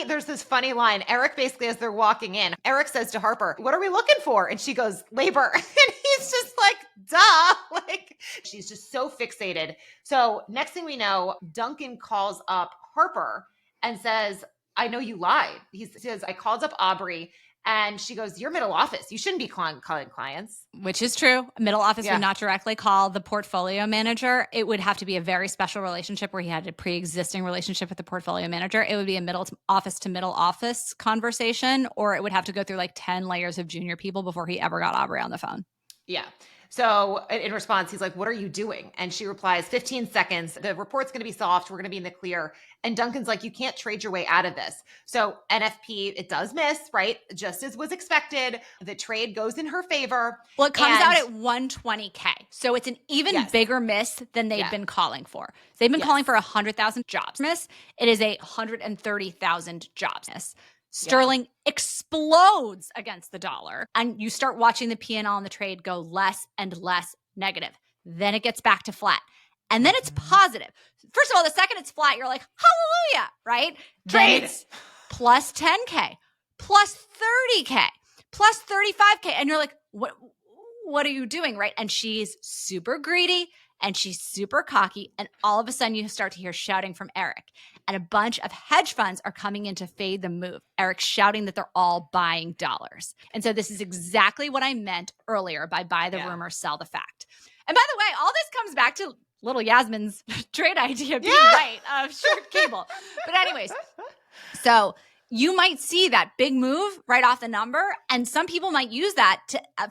There's this funny line. Eric basically, as they're walking in, Eric says to Harper, "What are we looking for?" And she goes, "Labor." And he's just like, "Duh!" Like she's just so fixated. So next thing we know, Duncan calls up Harper and says, "I know you lied." He says, "I called up Aubrey." And she goes, "You're middle office. You shouldn't be calling clients." Which is true. Middle office would not directly call the portfolio manager. It would have to be a very special relationship where he had a pre-existing relationship with the portfolio manager. It would be a middle office to middle office conversation, or it would have to go through like 10 layers of junior people before he ever got Aubrey on the phone. Yeah. So in response, he's like, "What are you doing?" And she replies, 15 seconds. The report's going to be soft. We're going to be in the clear. And Duncan's like, "You can't trade your way out of this." So NFP, it does miss, right? Just as was expected. The trade goes in her favor. Well, it comes out at 120K. So it's an even bigger miss than they've been calling for. They've been calling for 100,000 jobs miss. It is a 130,000 jobs miss. Sterling explodes against the dollar, and you start watching the P&L on the trade go less and less negative. Then it gets back to flat, and then it's positive. First of all, the second it's flat, you're like, hallelujah, right? Then it's plus 10K, plus 30K, plus 35K, and you're like, what are you doing, right? And she's super greedy, and she's super cocky, and all of a sudden you start to hear shouting from Eric. And a bunch of hedge funds are coming in to fade the move. Eric's shouting that they're all buying dollars. And so this is exactly what I meant earlier by buy the rumor, sell the fact. And by the way, all this comes back to little Yasmin's trade idea being right of short cable. But anyways, so you might see that big move right off the number, and some people might use that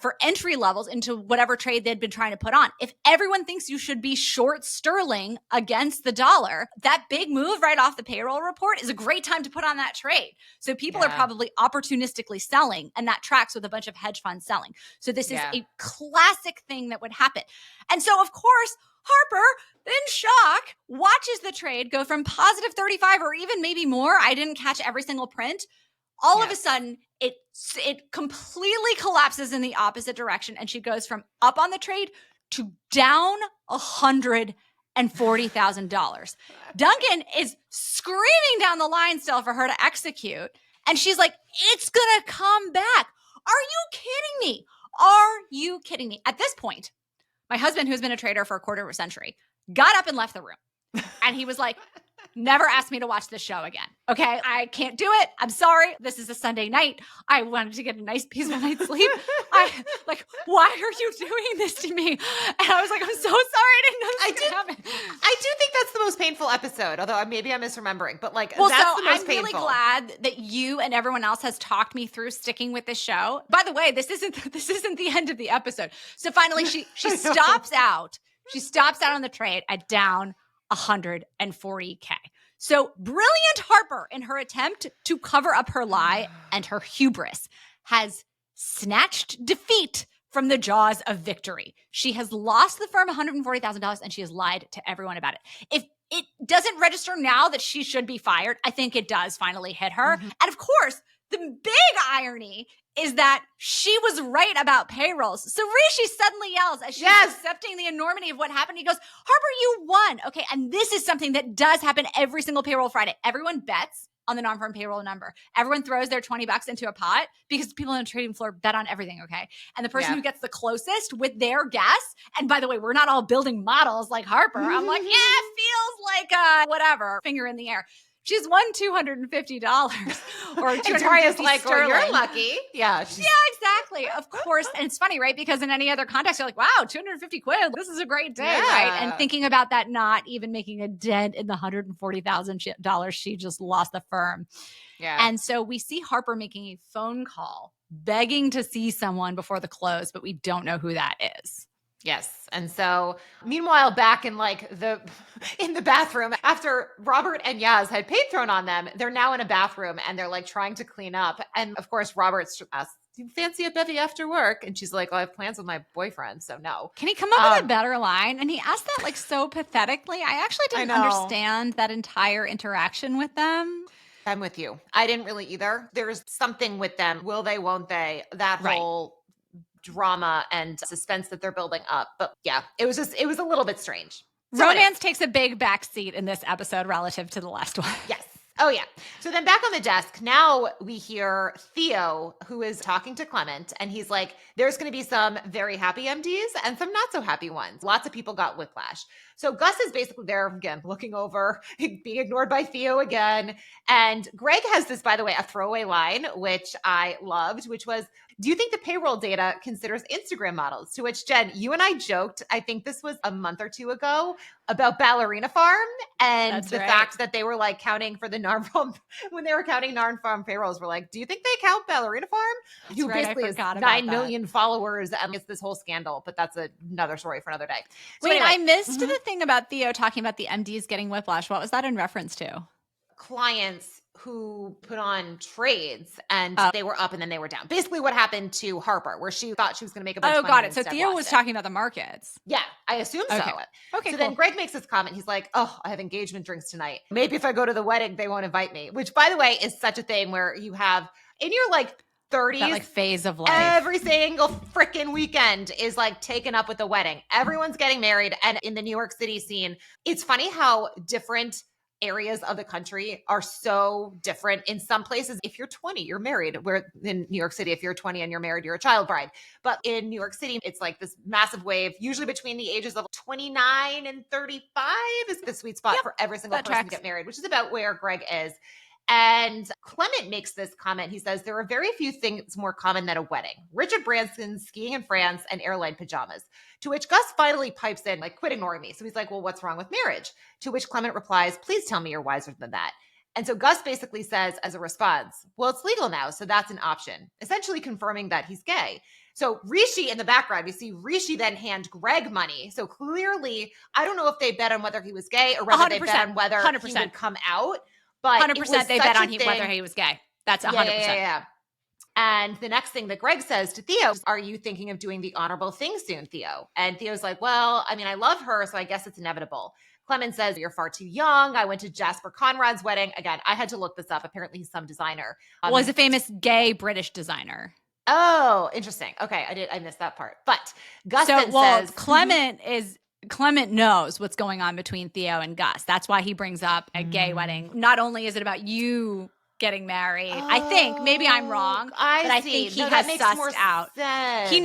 for entry levels into whatever trade they'd been trying to put on. If everyone thinks you should be short sterling against the dollar, that big move right off the payroll report is a great time to put on that trade. So people are probably opportunistically selling, and that tracks with a bunch of hedge funds selling. So this is a classic thing that would happen. And so, of course, Harper, in shock, watches the trade go from positive 35 or even maybe more. I didn't catch every single print. All of a sudden, it completely collapses in the opposite direction, and she goes from up on the trade to down $140,000. Duncan is screaming down the line still for her to execute, and she's like, "It's gonna come back. Are you kidding me? Are you kidding me?" At this point, my husband, who's been a trader for a quarter of a century, got up and left the room. And he was like, never ask me to watch this show again. Okay. I can't do it. I'm sorry. This is a Sunday night. I wanted to get a nice peaceful night's sleep. Why are you doing this to me? And I was like, I'm so sorry. I didn't know this was going to happen. I do think that's the most painful episode, although maybe I'm misremembering, but that's the most I'm painful. Really glad that you and everyone else has talked me through sticking with the show. By the way, this isn't the end of the episode. So finally she stops out. She stops out on the trade at down $140K. So brilliant Harper, in her attempt to cover up her lie and her hubris, has snatched defeat from the jaws of victory. She has lost the firm $140,000 and she has lied to everyone about it. If it doesn't register now that she should be fired, I think it does finally hit her. Mm-hmm. And of course, the big irony is that she was right about payrolls. So Rishi suddenly yells as she's accepting the enormity of what happened. He goes, Harper, you won. Okay, and this is something that does happen every single payroll Friday. Everyone bets on the non-farm payroll number. Everyone throws their $20 into a pot because people on the trading floor bet on everything, okay? And the person who gets the closest with their guess, and by the way, we're not all building models like Harper. I'm like, yeah, it feels like whatever, finger in the air. She's won $250 or $250 like, sterling. Well, you're lucky. Yeah. Yeah, exactly. Of course. And it's funny, right? Because in any other context, you're like, wow, 250 quid. This is a great day, right? And thinking about that not even making a dent in the $140,000 she just lost the firm. Yeah. And so we see Harper making a phone call, begging to see someone before the close, but we don't know who that is. Yes. And so meanwhile, back in in the bathroom, after Robert and Yaz had paint thrown on them, they're now in a bathroom and they're trying to clean up. And of course, Robert asks, do you fancy a bevy after work? And she's like, I have plans with my boyfriend, so no. Can he come up with a better line? And he asked that so pathetically. I actually didn't understand that entire interaction with them. I'm with you. I didn't really either. There's something with them. Will they, won't they? That whole drama and suspense that they're building up. But yeah, it was a little bit strange. So romance takes a big backseat in this episode relative to the last one. Yes. Oh, yeah. So then back on the desk, now we hear Theo, who is talking to Clement, and he's like, there's going to be some very happy MDs and some not so happy ones. Lots of people got whiplash. So Gus is basically there, again, looking over, being ignored by Theo again. And Greg has this, by the way, a throwaway line, which I loved, which was, do you think the payroll data considers Instagram models? To which, Jen, you and I joked, I think this was a month or two ago, about Ballerina Farm and fact that they were counting for the non-farm, when they were counting non-farm payrolls, we're like, do you think they count Ballerina Farm? Who basically has 9 million followers and it's this whole scandal, but that's another story for another day. So wait, anyway, I missed the thing about Theo talking about the MDs getting whiplash. What was that in reference to? Clients who put on trades and they were up and then they were down. Basically what happened to Harper, where she thought she was going to make a bunch of money. Oh, got it. So Theo was talking about the markets. Yeah, I assume so. Okay, so then Greg makes this comment. He's like, oh, I have engagement drinks tonight. Maybe if I go to the wedding, they won't invite me. Which, by the way, is such a thing where you have, in your 30s, that phase of life, every single freaking weekend is taken up with a wedding. Everyone's getting married. And in the New York City scene, it's funny how different areas of the country are so different. In some places, if you're 20, you're married. Where in New York City, if you're 20 and you're married, you're a child bride. But in New York City, it's this massive wave, usually between the ages of 29 and 35 is the sweet spot for every single person to get married, which is about where Greg is. And Clement makes this comment. He says, there are very few things more common than a wedding. Richard Branson, skiing in France, and airline pajamas. To which Gus finally pipes in, quit ignoring me. So he's like, well, what's wrong with marriage? To which Clement replies, please tell me you're wiser than that. And so Gus basically says as a response, well, it's legal now, so that's an option, essentially confirming that he's gay. So Rishi in the background, you see Rishi then hand Greg money. So clearly, I don't know if they bet on whether he was gay or whether 100%, they bet on whether 100%. He would come out. But 100% they bet on whether he was gay. That's 100%. Yeah. And the next thing that Greg says to Theo, are you thinking of doing the honorable thing soon, Theo? And Theo's like, well, I mean, I love her, so I guess it's inevitable. Clement says, you're far too young. I went to Jasper Conrad's wedding. Again, I had to look this up. Apparently he's some designer. Was a famous gay British designer. Oh, interesting. Okay, I missed that part. But Gus says, Clement knows what's going on between Theo and Gus. That's why he brings up a gay wedding. Not only is it about you getting married. I think maybe I'm wrong, but I think he has sussed out. Sense. He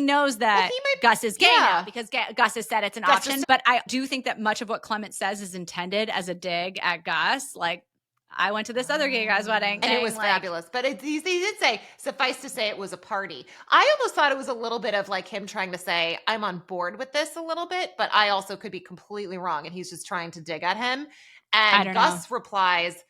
knows that Gus is gay now because Gus has said it's an option. But I do think that much of what Clement says is intended as a dig at Gus. Like, I went to this other gay guy's wedding. And it was fabulous. But he did say, suffice to say, it was a party. I almost thought it was a little bit of like him trying to say, I'm on board with this a little bit, but I also could be completely wrong. And he's just trying to dig at him. And Gus replies,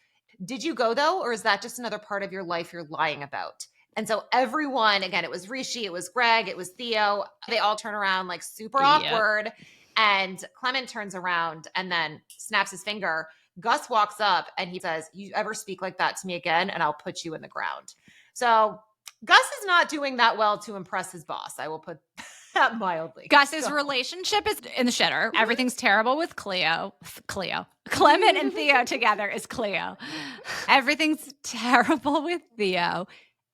did you go though? Or is that just another part of your life you're lying about? And so everyone, again, it was Rishi, it was Greg, it was Theo. They all turn around like super awkward. And Clement turns around and then snaps his finger. Gus walks up and he says, you ever speak like that to me again, and I'll put you in the ground. So Gus is not doing that well to impress his boss. I will put that mildly. Gus's relationship is in the shitter. Everything's terrible with Cleo. Clement and Theo together is Cleo. Everything's terrible with Theo.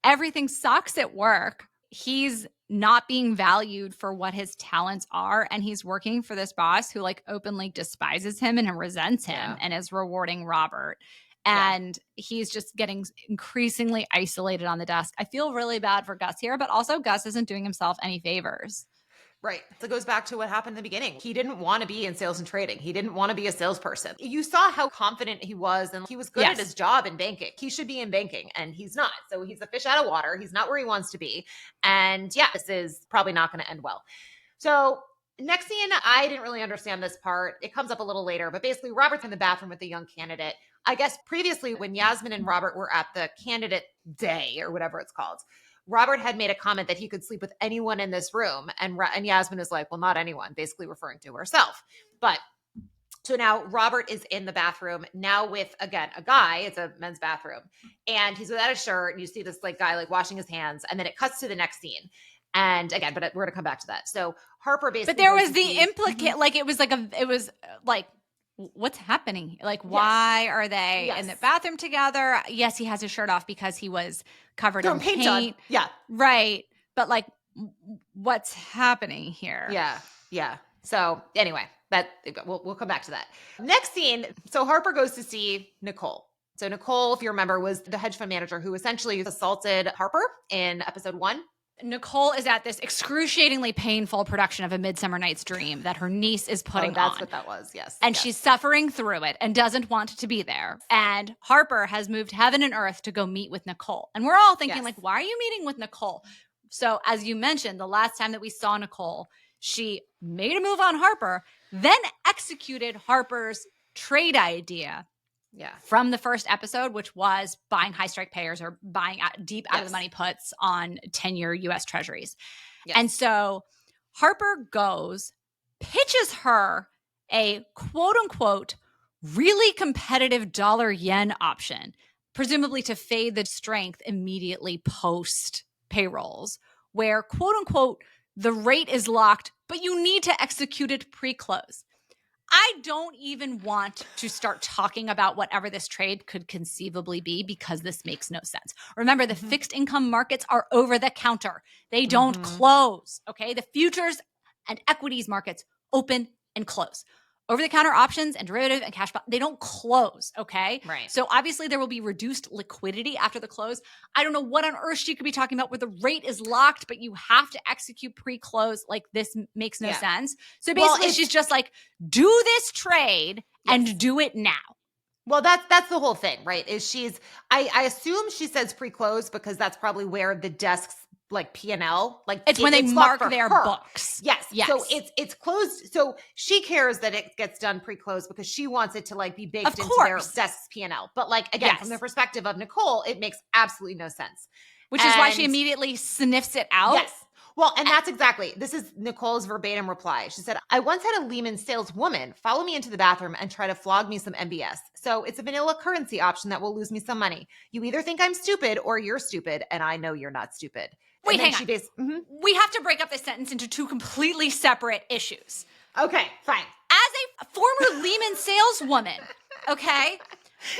Everything sucks at work. He's not being valued for what his talents are, and he's working for this boss who like openly despises him and resents him and is rewarding Robert. And he's just getting increasingly isolated on the desk. I feel really bad for Gus here, but also Gus isn't doing himself any favors. Right. So it goes back to what happened in the beginning. He didn't want to be in sales and trading. He didn't want to be a salesperson. You saw how confident he was, and he was good at his job in banking. He should be in banking, and he's not. So he's a fish out of water. He's not where he wants to be. And this is probably not going to end well. So next scene, I didn't really understand this part. It comes up a little later, but basically Robert's in the bathroom with the young candidate. I guess previously when Yasmin and Robert were at the candidate day or whatever it's called, Robert had made a comment that he could sleep with anyone in this room. And Yasmin is like, well, not anyone, basically referring to herself. But so now Robert is in the bathroom now with, again, a guy. It's a men's bathroom. And he's without a shirt. And you see this like guy like washing his hands. And then it cuts to the next scene. And again, but we're going to come back to that. So Harper basically. But there was the implicate, like it was like, what's happening? Like, why are they in the bathroom together? Yes, he has his shirt off because he was covered in paint. Yeah. Right. But like, what's happening here? Yeah. So anyway, we'll come back to that. Next scene. So Harper goes to see Nicole. So Nicole, if you remember, was the hedge fund manager who essentially assaulted Harper in episode 1. Nicole is at this excruciatingly painful production of A Midsummer Night's Dream that her niece is putting on. That's what that was, yes. And she's suffering through it and doesn't want to be there. And Harper has moved heaven and earth to go meet with Nicole. And we're all thinking, like, why are you meeting with Nicole? So as you mentioned, the last time that we saw Nicole, she made a move on Harper, then executed Harper's trade idea. From the first episode, which was buying high strike payers or buying deep out of the money puts on 10-year US treasuries. And so Harper goes, pitches her a quote unquote really competitive dollar yen option, presumably to fade the strength immediately post payrolls, where quote unquote the rate is locked, but you need to execute it pre-close. I don't even want to start talking about whatever this trade could conceivably be because this makes no sense. Remember, the fixed income markets are over the counter. They don't close, okay? The futures and equities markets open and close. Over-the-counter options and derivative and cash, they don't close, okay? Right. So obviously there will be reduced liquidity after the close. I don't know what on earth she could be talking about where the rate is locked, but you have to execute pre-close. Like, this makes no sense. So basically she's just like, do this trade and do it now. Well, that's the whole thing, right? I assume she says pre-close because that's probably where the desks like P&L, like it's when they mark their books. Yes. So it's closed. So she cares that it gets done pre-close because she wants it to like be baked into their desk's P&L. But like, again, from the perspective of Nicole, it makes absolutely no sense. Which is why she immediately sniffs it out. Yes. Well, and that's exactly, this is Nicole's verbatim reply. She said, I once had a Lehman saleswoman follow me into the bathroom and try to flog me some MBS. So it's a vanilla currency option that will lose me some money. You either think I'm stupid or you're stupid, and I know you're not stupid. Wait, hang on. We have to break up this sentence into two completely separate issues. Okay, fine. As a former Lehman saleswoman, okay,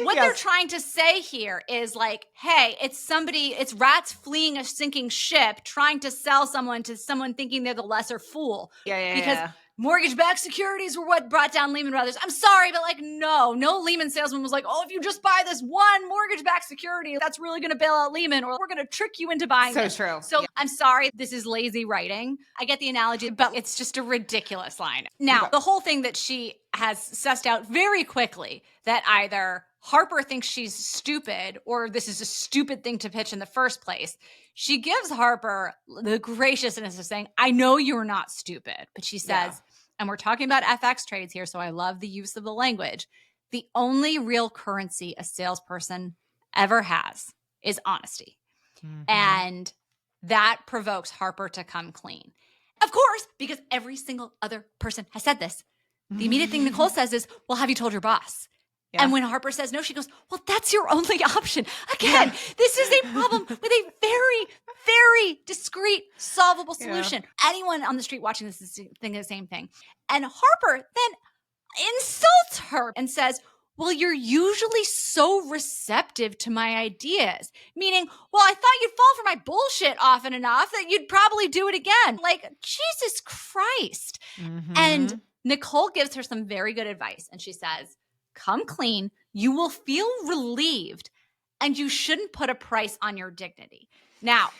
what they're trying to say here is like, hey, it's rats fleeing a sinking ship trying to sell someone to someone thinking they're the lesser fool. Because mortgage-backed securities were what brought down Lehman Brothers. I'm sorry, but like, no Lehman salesman was like, oh, if you just buy this one mortgage-backed security, that's really going to bail out Lehman, or we're going to trick you into buying this. So true. So I'm sorry, this is lazy writing. I get the analogy, but it's just a ridiculous line. Now, the whole thing that she has sussed out very quickly that either Harper thinks she's stupid or this is a stupid thing to pitch in the first place. She gives Harper the graciousness of saying, I know you're not stupid, but she says, and we're talking about FX trades here, so I love the use of the language. The only real currency a salesperson ever has is honesty. Mm-hmm. And that provokes Harper to come clean. Of course, because every single other person has said this. The immediate thing Nicole says is, well, have you told your boss? Yeah. And when Harper says no, she goes, well, that's your only option. Again, this is a problem with a very, very discreet, solvable solution. Yeah. Anyone on the street watching this is thinking the same thing. And Harper then insults her and says, well, you're usually so receptive to my ideas. Meaning, well, I thought you'd fall for my bullshit often enough that you'd probably do it again. Like, Jesus Christ. Mm-hmm. And Nicole gives her some very good advice. And she says, come clean, you will feel relieved, and you shouldn't put a price on your dignity. Now,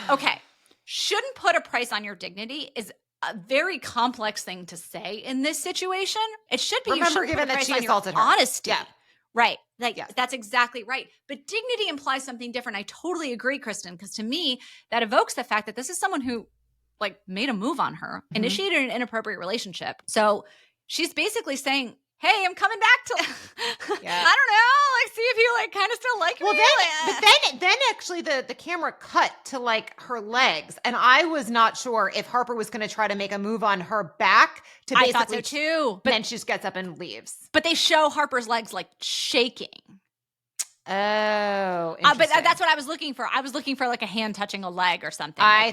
okay, shouldn't put a price on your dignity is a very complex thing to say in this situation. It should be, remember, given that she assaulted her. Honesty. Yeah. Right. That's exactly right. But dignity implies something different. I totally agree, Kristen, because to me, that evokes the fact that this is someone who like made a move on her, initiated an inappropriate relationship. So she's basically saying, hey, I'm coming back to, I don't know, like, see if you like kind of still like me. But then actually the camera cut to like her legs. And I was not sure if Harper was going to try to make a move on her back to basically. I thought so too. But then she just gets up and leaves. But they show Harper's legs like shaking. Oh, but that's what I was looking for. I was looking for like a hand touching a leg or something. I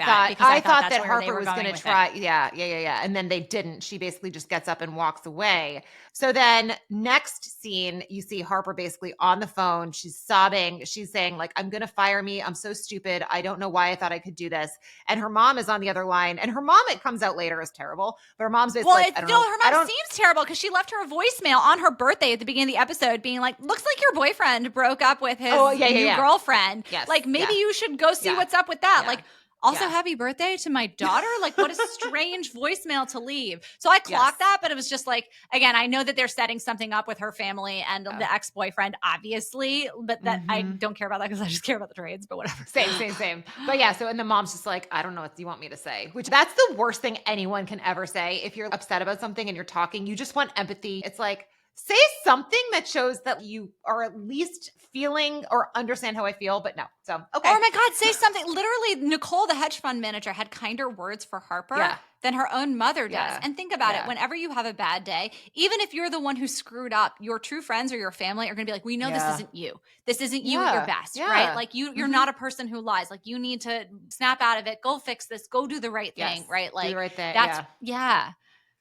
thought that Harper was going to try. Yeah. And then they didn't. She basically just gets up and walks away. So then next scene, you see Harper basically on the phone. She's sobbing. She's saying like, I'm going to fire me. I'm so stupid. I don't know why I thought I could do this. And her mom is on the other line. And her mom, it comes out later, is terrible. But her mom's basically her mom seems terrible because she left her a voicemail on her birthday at the beginning of the episode being like, looks like your boyfriend broke up with his new girlfriend. Yes. Like maybe you should go see what's up with that. Yeah. Like also happy birthday to my daughter. Like what a strange voicemail to leave. So I clocked that, but it was just like, again, I know that they're setting something up with her family and the ex-boyfriend, obviously, but that I don't care about that because I just care about the trades, but whatever. Same. But yeah, so and the mom's just like, I don't know what you want me to say, which that's the worst thing anyone can ever say. If you're upset about something and you're talking, you just want empathy. It's like, say something that shows that you are at least feeling or understand how I feel, but no. So, okay. Oh my God, say something. Literally, Nicole, the hedge fund manager, had kinder words for Harper than her own mother does. Yeah. And think about it. Whenever you have a bad day, even if you're the one who screwed up, your true friends or your family are going to be like, we know this isn't you. This isn't you at your best, right? Like you're not a person who lies. Like you need to snap out of it. Go fix this. Go do the right thing, right? Like do the right thing. That's,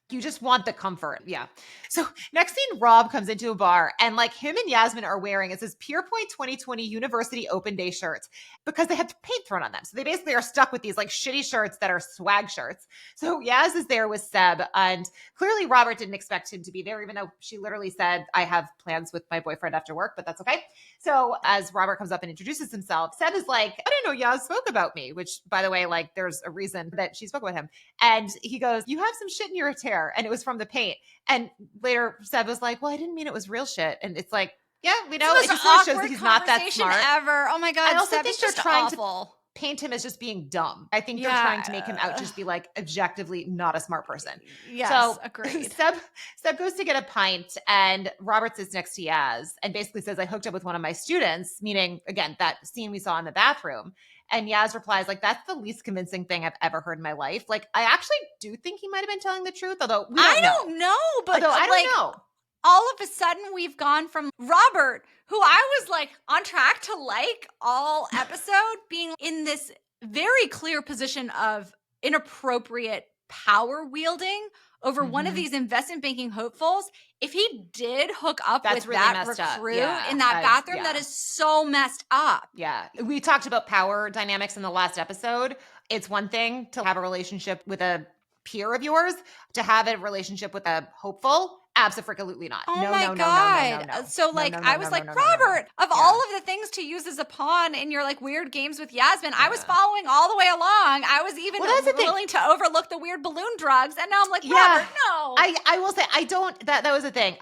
You just want the comfort. Yeah. So next scene, Rob comes into a bar and like him and Yasmin are wearing, it says Pierpoint 2020 University Open Day shirts because they have paint thrown on them. So they basically are stuck with these like shitty shirts that are swag shirts. So Yaz is there with Seb and clearly Robert didn't expect him to be there, even though she literally said, I have plans with my boyfriend after work, but that's okay. So as Robert comes up and introduces himself, Seb is like, I didn't know Yaz spoke about me, which by the way, like there's a reason that she spoke about him. And he goes, you have some shit in your hair. And it was from the paint. And later Seb was like, well, I didn't mean it was real shit. And it's like, yeah, we know. It just really shows that he's not that smart. Ever. Oh my God. I also Seb think they're trying to paint him as just being dumb. I think they're trying to make him out just be like objectively not a smart person. Yes, so agreed. Seb goes to get a pint and Robert sits next to Yaz and basically says, I hooked up with one of my students, meaning again, that scene we saw in the bathroom. And Yaz replies, like, that's the least convincing thing I've ever heard in my life. Like, I actually do think he might have been telling the truth, although I don't know, but I don't know. All of a sudden, we've gone from Robert, who I was like on track to like all episode, being in this very clear position of inappropriate power wielding over one of these investment banking hopefuls. If he did hook up with really that recruit in that bathroom, that is so messed up. Yeah. We talked about power dynamics in the last episode. It's one thing to have a relationship with a peer of yours to have a relationship with a hopeful? Absolutely not. Oh No, my no, no, God. no, no, no, no. So No, like, no, no, I no, was no, like, no, no, no, no. Robert, of Yeah. all of the things to use as a pawn in your like weird games with Yasmin, I was Yeah. following all the way along. I was even Well, that's the thing. willing to overlook the weird balloon drugs. And now I'm like, Yeah. Robert, no. I will say, I don't, that was the thing.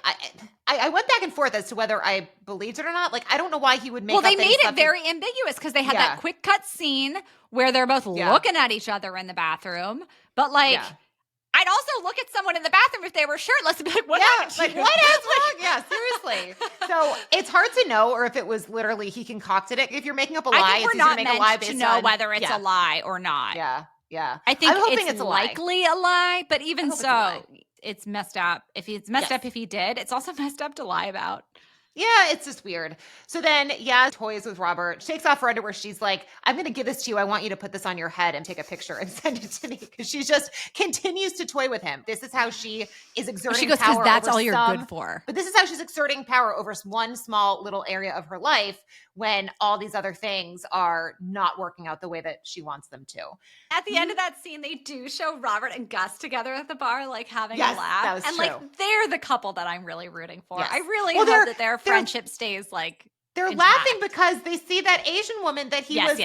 I went back and forth as to whether I believed it or not. Like, I don't know why he would make Well, up they that made he's it slept with- very ambiguous because they had Yeah. that quick cut scene where they're both Yeah. looking at each other in the bathroom. But like, Yeah. I'd also look at someone in the bathroom if they were shirtless and be like, what happened to like, you? what is wrong? Yeah, seriously. So it's hard to know, or if it was literally he concocted it. If you're making up a lie, I think it's we're easy to not make meant a lie to based know on whether it's a lie or not. Yeah, yeah. I think I'm hoping it's a lie. likely a lie, but even so, It's it's messed up. If it's messed up if he did, it's also messed up to lie about. Yeah, it's just weird. So then, toys with Robert. She takes off her underwear. She's like, I'm going to give this to you. I want you to put this on your head and take a picture and send it to me, because she just continues to toy with him. This is how she is exerting She goes, power because that's over all you're some- good for. But this is how she's exerting power over one small little area of her life when all these other things are not working out the way that she wants them to. At the end of that scene, they do show Robert and Gus together at the bar, like having a Yes, laugh. that was and true. like, they're the couple that I'm really rooting for. Yes. I really Well, hope that their friendship stays like They're intact. laughing because they see that Asian woman that he was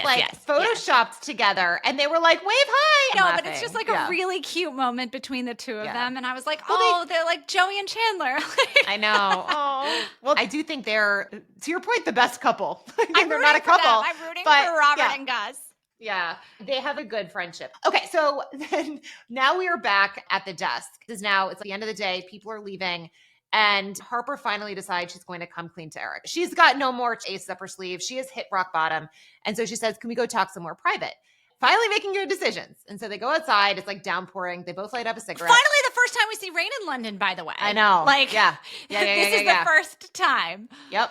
photoshopped together, and they were like, wave hi. No, but it's just like a really cute moment between the two of them. And I was like, they're like Joey and Chandler. I know. Oh, well, I do think they're, to your point, the best couple. They're not a couple. I'm rooting for Robert and Gus. Yeah, they have a good friendship. Okay, so then now we are back at the desk. Because now it's the end of the day. People are leaving. And Harper finally decides she's going to come clean to Eric. She's got no more aces up her sleeve. She has hit rock bottom. And so she says, can we go talk somewhere private? Finally making good decisions. And so they go outside. It's like downpouring. They both light up a cigarette. Finally, the first time we see rain in London, by the way. I know. Like, this is the first time. Yep.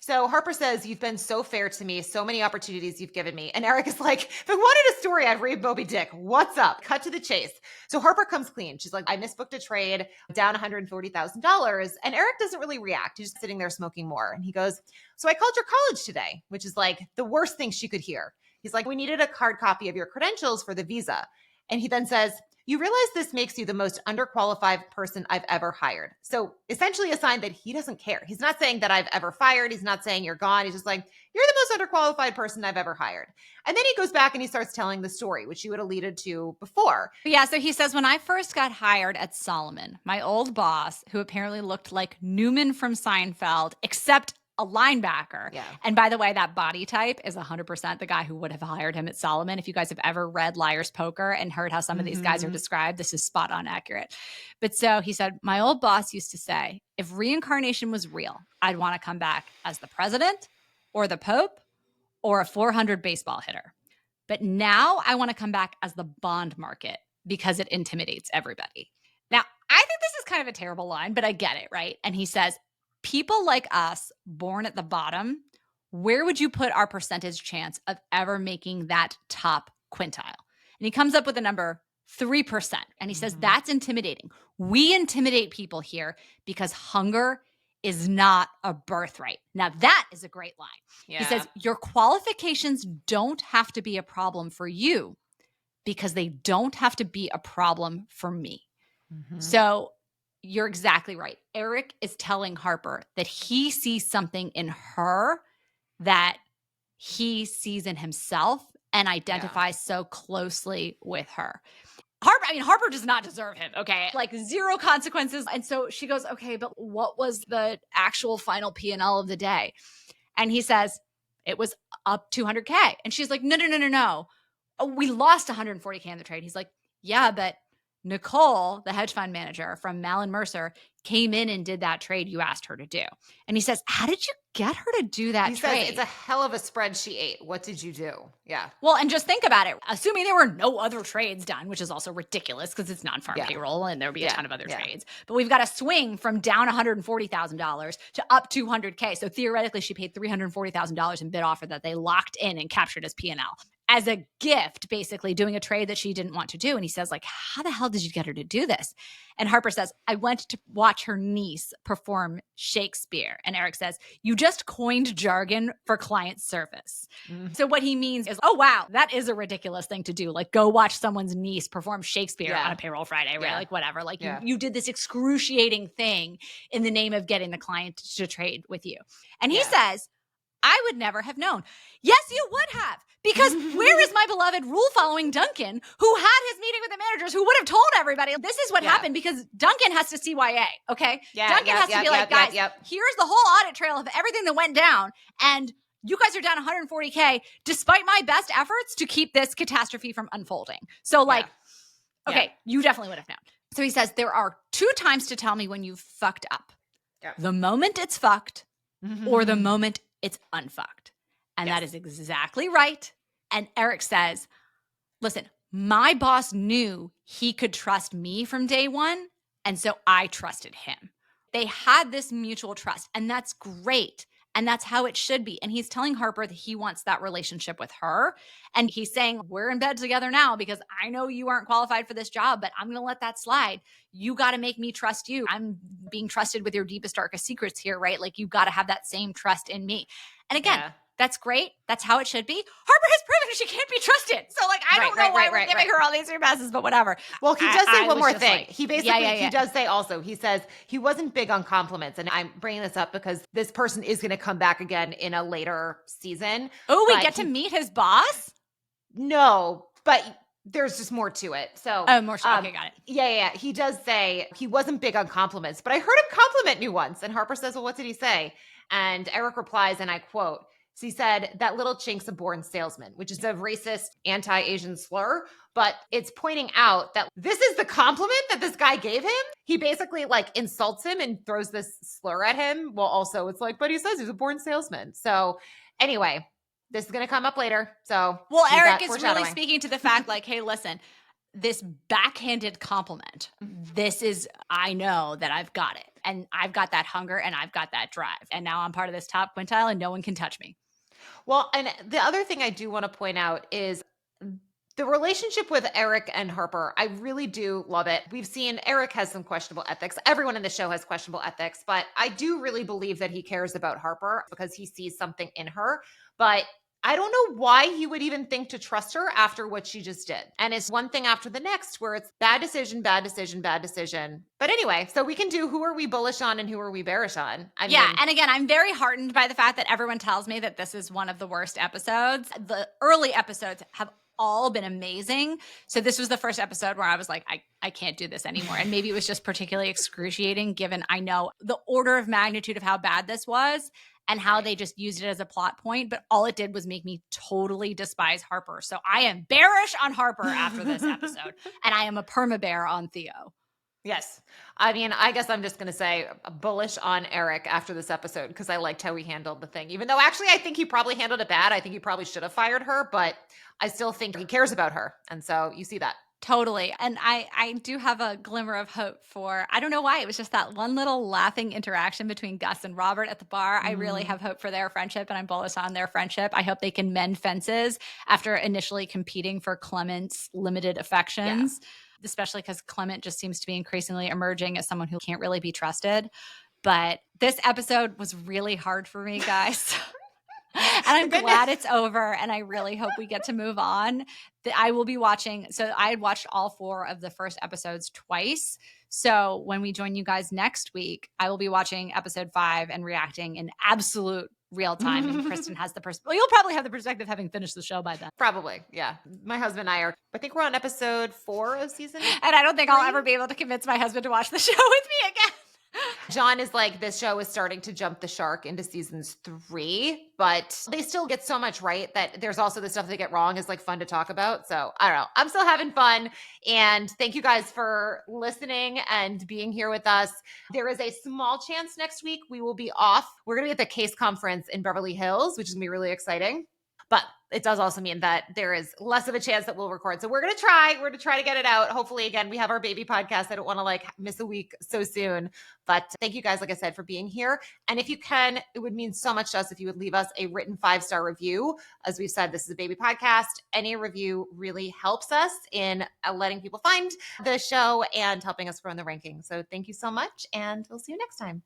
So Harper says, you've been so fair to me, so many opportunities you've given me. And Eric is like, if I wanted a story, I'd read Moby Dick. What's up? Cut to the chase. So Harper comes clean. She's like, I misbooked a trade, down $140,000. And Eric doesn't really react. He's just sitting there smoking more. And he goes, so I called your college today, which is like the worst thing she could hear. He's like, we needed a hard copy of your credentials for the visa. And he then says, you realize this makes you the most underqualified person I've ever hired. So essentially a sign that he doesn't care. He's not saying that I've ever fired. He's not saying you're gone. He's just like, you're the most underqualified person I've ever hired. And then he goes back and he starts telling the story, which you had alluded to before. Yeah, so he says, when I first got hired at Solomon, my old boss, who apparently looked like Newman from Seinfeld, except a linebacker. Yeah. And by the way, that body type is 100% the guy who would have hired him at Solomon. If you guys have ever read Liar's Poker and heard how some of these guys are described, this is spot on accurate. But so he said, my old boss used to say, if reincarnation was real, I'd want to come back as the president or the Pope or a 400 baseball hitter. But now I want to come back as the bond market because it intimidates everybody. Now, I think this is kind of a terrible line, but I get it, right? And he says, people like us born at the bottom, where would you put our percentage chance of ever making that top quintile? And he comes up with the number 3%. And he says, that's intimidating. We intimidate people here because hunger is not a birthright. Now, that is a great line. Yeah. He says, your qualifications don't have to be a problem for you because they don't have to be a problem for me. So you're exactly right. Eric is telling Harper that he sees something in her that he sees in himself and identifies so closely with her. Harper does not deserve him, okay? Like zero consequences. And so she goes, okay, but what was the actual final P&L of the day? And he says, it was up 200K. And she's like, no. Oh, we lost 140K in the trade. He's like, yeah, but Nicole, the hedge fund manager from Malin Mercer, came in and did that trade you asked her to do. And he says, how did you get her to do that trade? He says, it's a hell of a spread she ate. What did you do? Yeah. Well, and just think about it. Assuming there were no other trades done, which is also ridiculous because it's non-farm payroll and there'll be a ton of other trades. But we've got a swing from down $140,000 to up 200K. So theoretically, she paid $340,000 in bid offer that they locked in and captured as P&L. as a gift, basically doing a trade that she didn't want to do. And he says, like, how the hell did you get her to do this? And Harper says, I went to watch her niece perform Shakespeare. And Eric says, you just coined jargon for client service. So what he means is, oh, wow, that is a ridiculous thing to do. Like, go watch someone's niece perform Shakespeare on a payroll Friday, right? Like, whatever. Like, you did this excruciating thing in the name of getting the client to trade with you. And he says, I would never have known. Yes, you would have. Because where is my beloved rule-following Duncan, who had his meeting with the managers, who would have told everybody, this is what happened, because Duncan has to CYA, okay? Duncan has to be like, guys, here's the whole audit trail of everything that went down, and you guys are down 140K, despite my best efforts to keep this catastrophe from unfolding. So, like, okay, you definitely would have known. So he says, there are 2 times to tell me when you've fucked up. The moment it's fucked, or the moment it's unfucked. And that is exactly right. And Eric says, listen, my boss knew he could trust me from day one, and so I trusted him. They had this mutual trust, and that's great. And that's how it should be. And he's telling Harper that he wants that relationship with her. And he's saying, we're in bed together now because I know you aren't qualified for this job, but I'm going to let that slide. You got to make me trust you. I'm being trusted with your deepest, darkest secrets here, right? Like, you got to have that same trust in me. And again, that's great. That's how it should be. Harper has proven she can't be trusted. So, like, I don't know why we're giving her all these passes, but whatever. Well, he does say one more thing. Like, he basically, he does say also, he says he wasn't big on compliments. And I'm bringing this up because this person is going to come back again in a later season. Oh, we get to meet his boss? No, but there's just more to it. So, more. Okay, got it. Yeah. He does say he wasn't big on compliments, but I heard him compliment me once. And Harper says, well, what did he say? And Eric replies, and I quote, so he said, that little chink's a born salesman, which is a racist anti-Asian slur, but it's pointing out that this is the compliment that this guy gave him. He basically like insults him and throws this slur at him. Well, also it's like, but he says he's a born salesman. So anyway, this is going to come up later. So, well, Eric is really speaking to the fact like, hey, listen, this backhanded compliment, this is, I know that I've got it, and I've got that hunger, and I've got that drive, and now I'm part of this top quintile and no one can touch me. Well, and the other thing I do want to point out is the relationship with Eric and Harper. I really do love it. We've seen Eric has some questionable ethics. Everyone in the show has questionable ethics, but I do really believe that he cares about Harper because he sees something in her. But I don't know why he would even think to trust her after what she just did. And it's one thing after the next where it's bad decision, bad decision, bad decision. But anyway, so we can do who are we bullish on and who are we bearish on. And again, I'm very heartened by the fact that everyone tells me that this is one of the worst episodes. The early episodes have all been amazing. So this was the first episode where I was like, I can't do this anymore. And maybe it was just particularly excruciating given I know the order of magnitude of how bad this was and how they just used it as a plot point. But all it did was make me totally despise Harper. So I am bearish on Harper after this episode. And I am a perma-bear on Theo. Yes. I mean, I guess I'm just going to say bullish on Eric after this episode because I liked how he handled the thing. Even though actually I think he probably handled it bad. I think he probably should have fired her, but I still think he cares about her. And so you see that. Totally. And I do have a glimmer of hope for, I don't know why, it was just that one little laughing interaction between Gus and Robert at the bar. I really have hope for their friendship and I'm bullish on their friendship. I hope they can mend fences after initially competing for Clement's limited affections, especially because Clement just seems to be increasingly emerging as someone who can't really be trusted. But this episode was really hard for me, guys. And I'm glad it's over, and I really hope we get to move on. I will be watching. So I had watched all 4 of the first episodes twice. So when we join you guys next week, I will be watching episode 5 and reacting in absolute real time. And Kristen has well, you'll probably have the perspective having finished the show by then. Probably, yeah. My husband and I think we're on episode 4 of season 3. And I don't think I'll ever be able to convince my husband to watch the show with me again. John is like, this show is starting to jump the shark into seasons 3, but they still get so much right that there's also the stuff they get wrong is like fun to talk about. So I don't know. I'm still having fun. And thank you guys for listening and being here with us. There is a small chance next week we will be off. We're going to be at the Case Conference in Beverly Hills, which is going to be really exciting. But it does also mean that there is less of a chance that we'll record. So we're going to try. We're going to try to get it out. Hopefully, again, we have our baby podcast. I don't want to like miss a week so soon. But thank you guys, like I said, for being here. And if you can, it would mean so much to us if you would leave us a written 5-star review. As we've said, this is a baby podcast. Any review really helps us in letting people find the show and helping us grow in the rankings. So thank you so much. And we'll see you next time.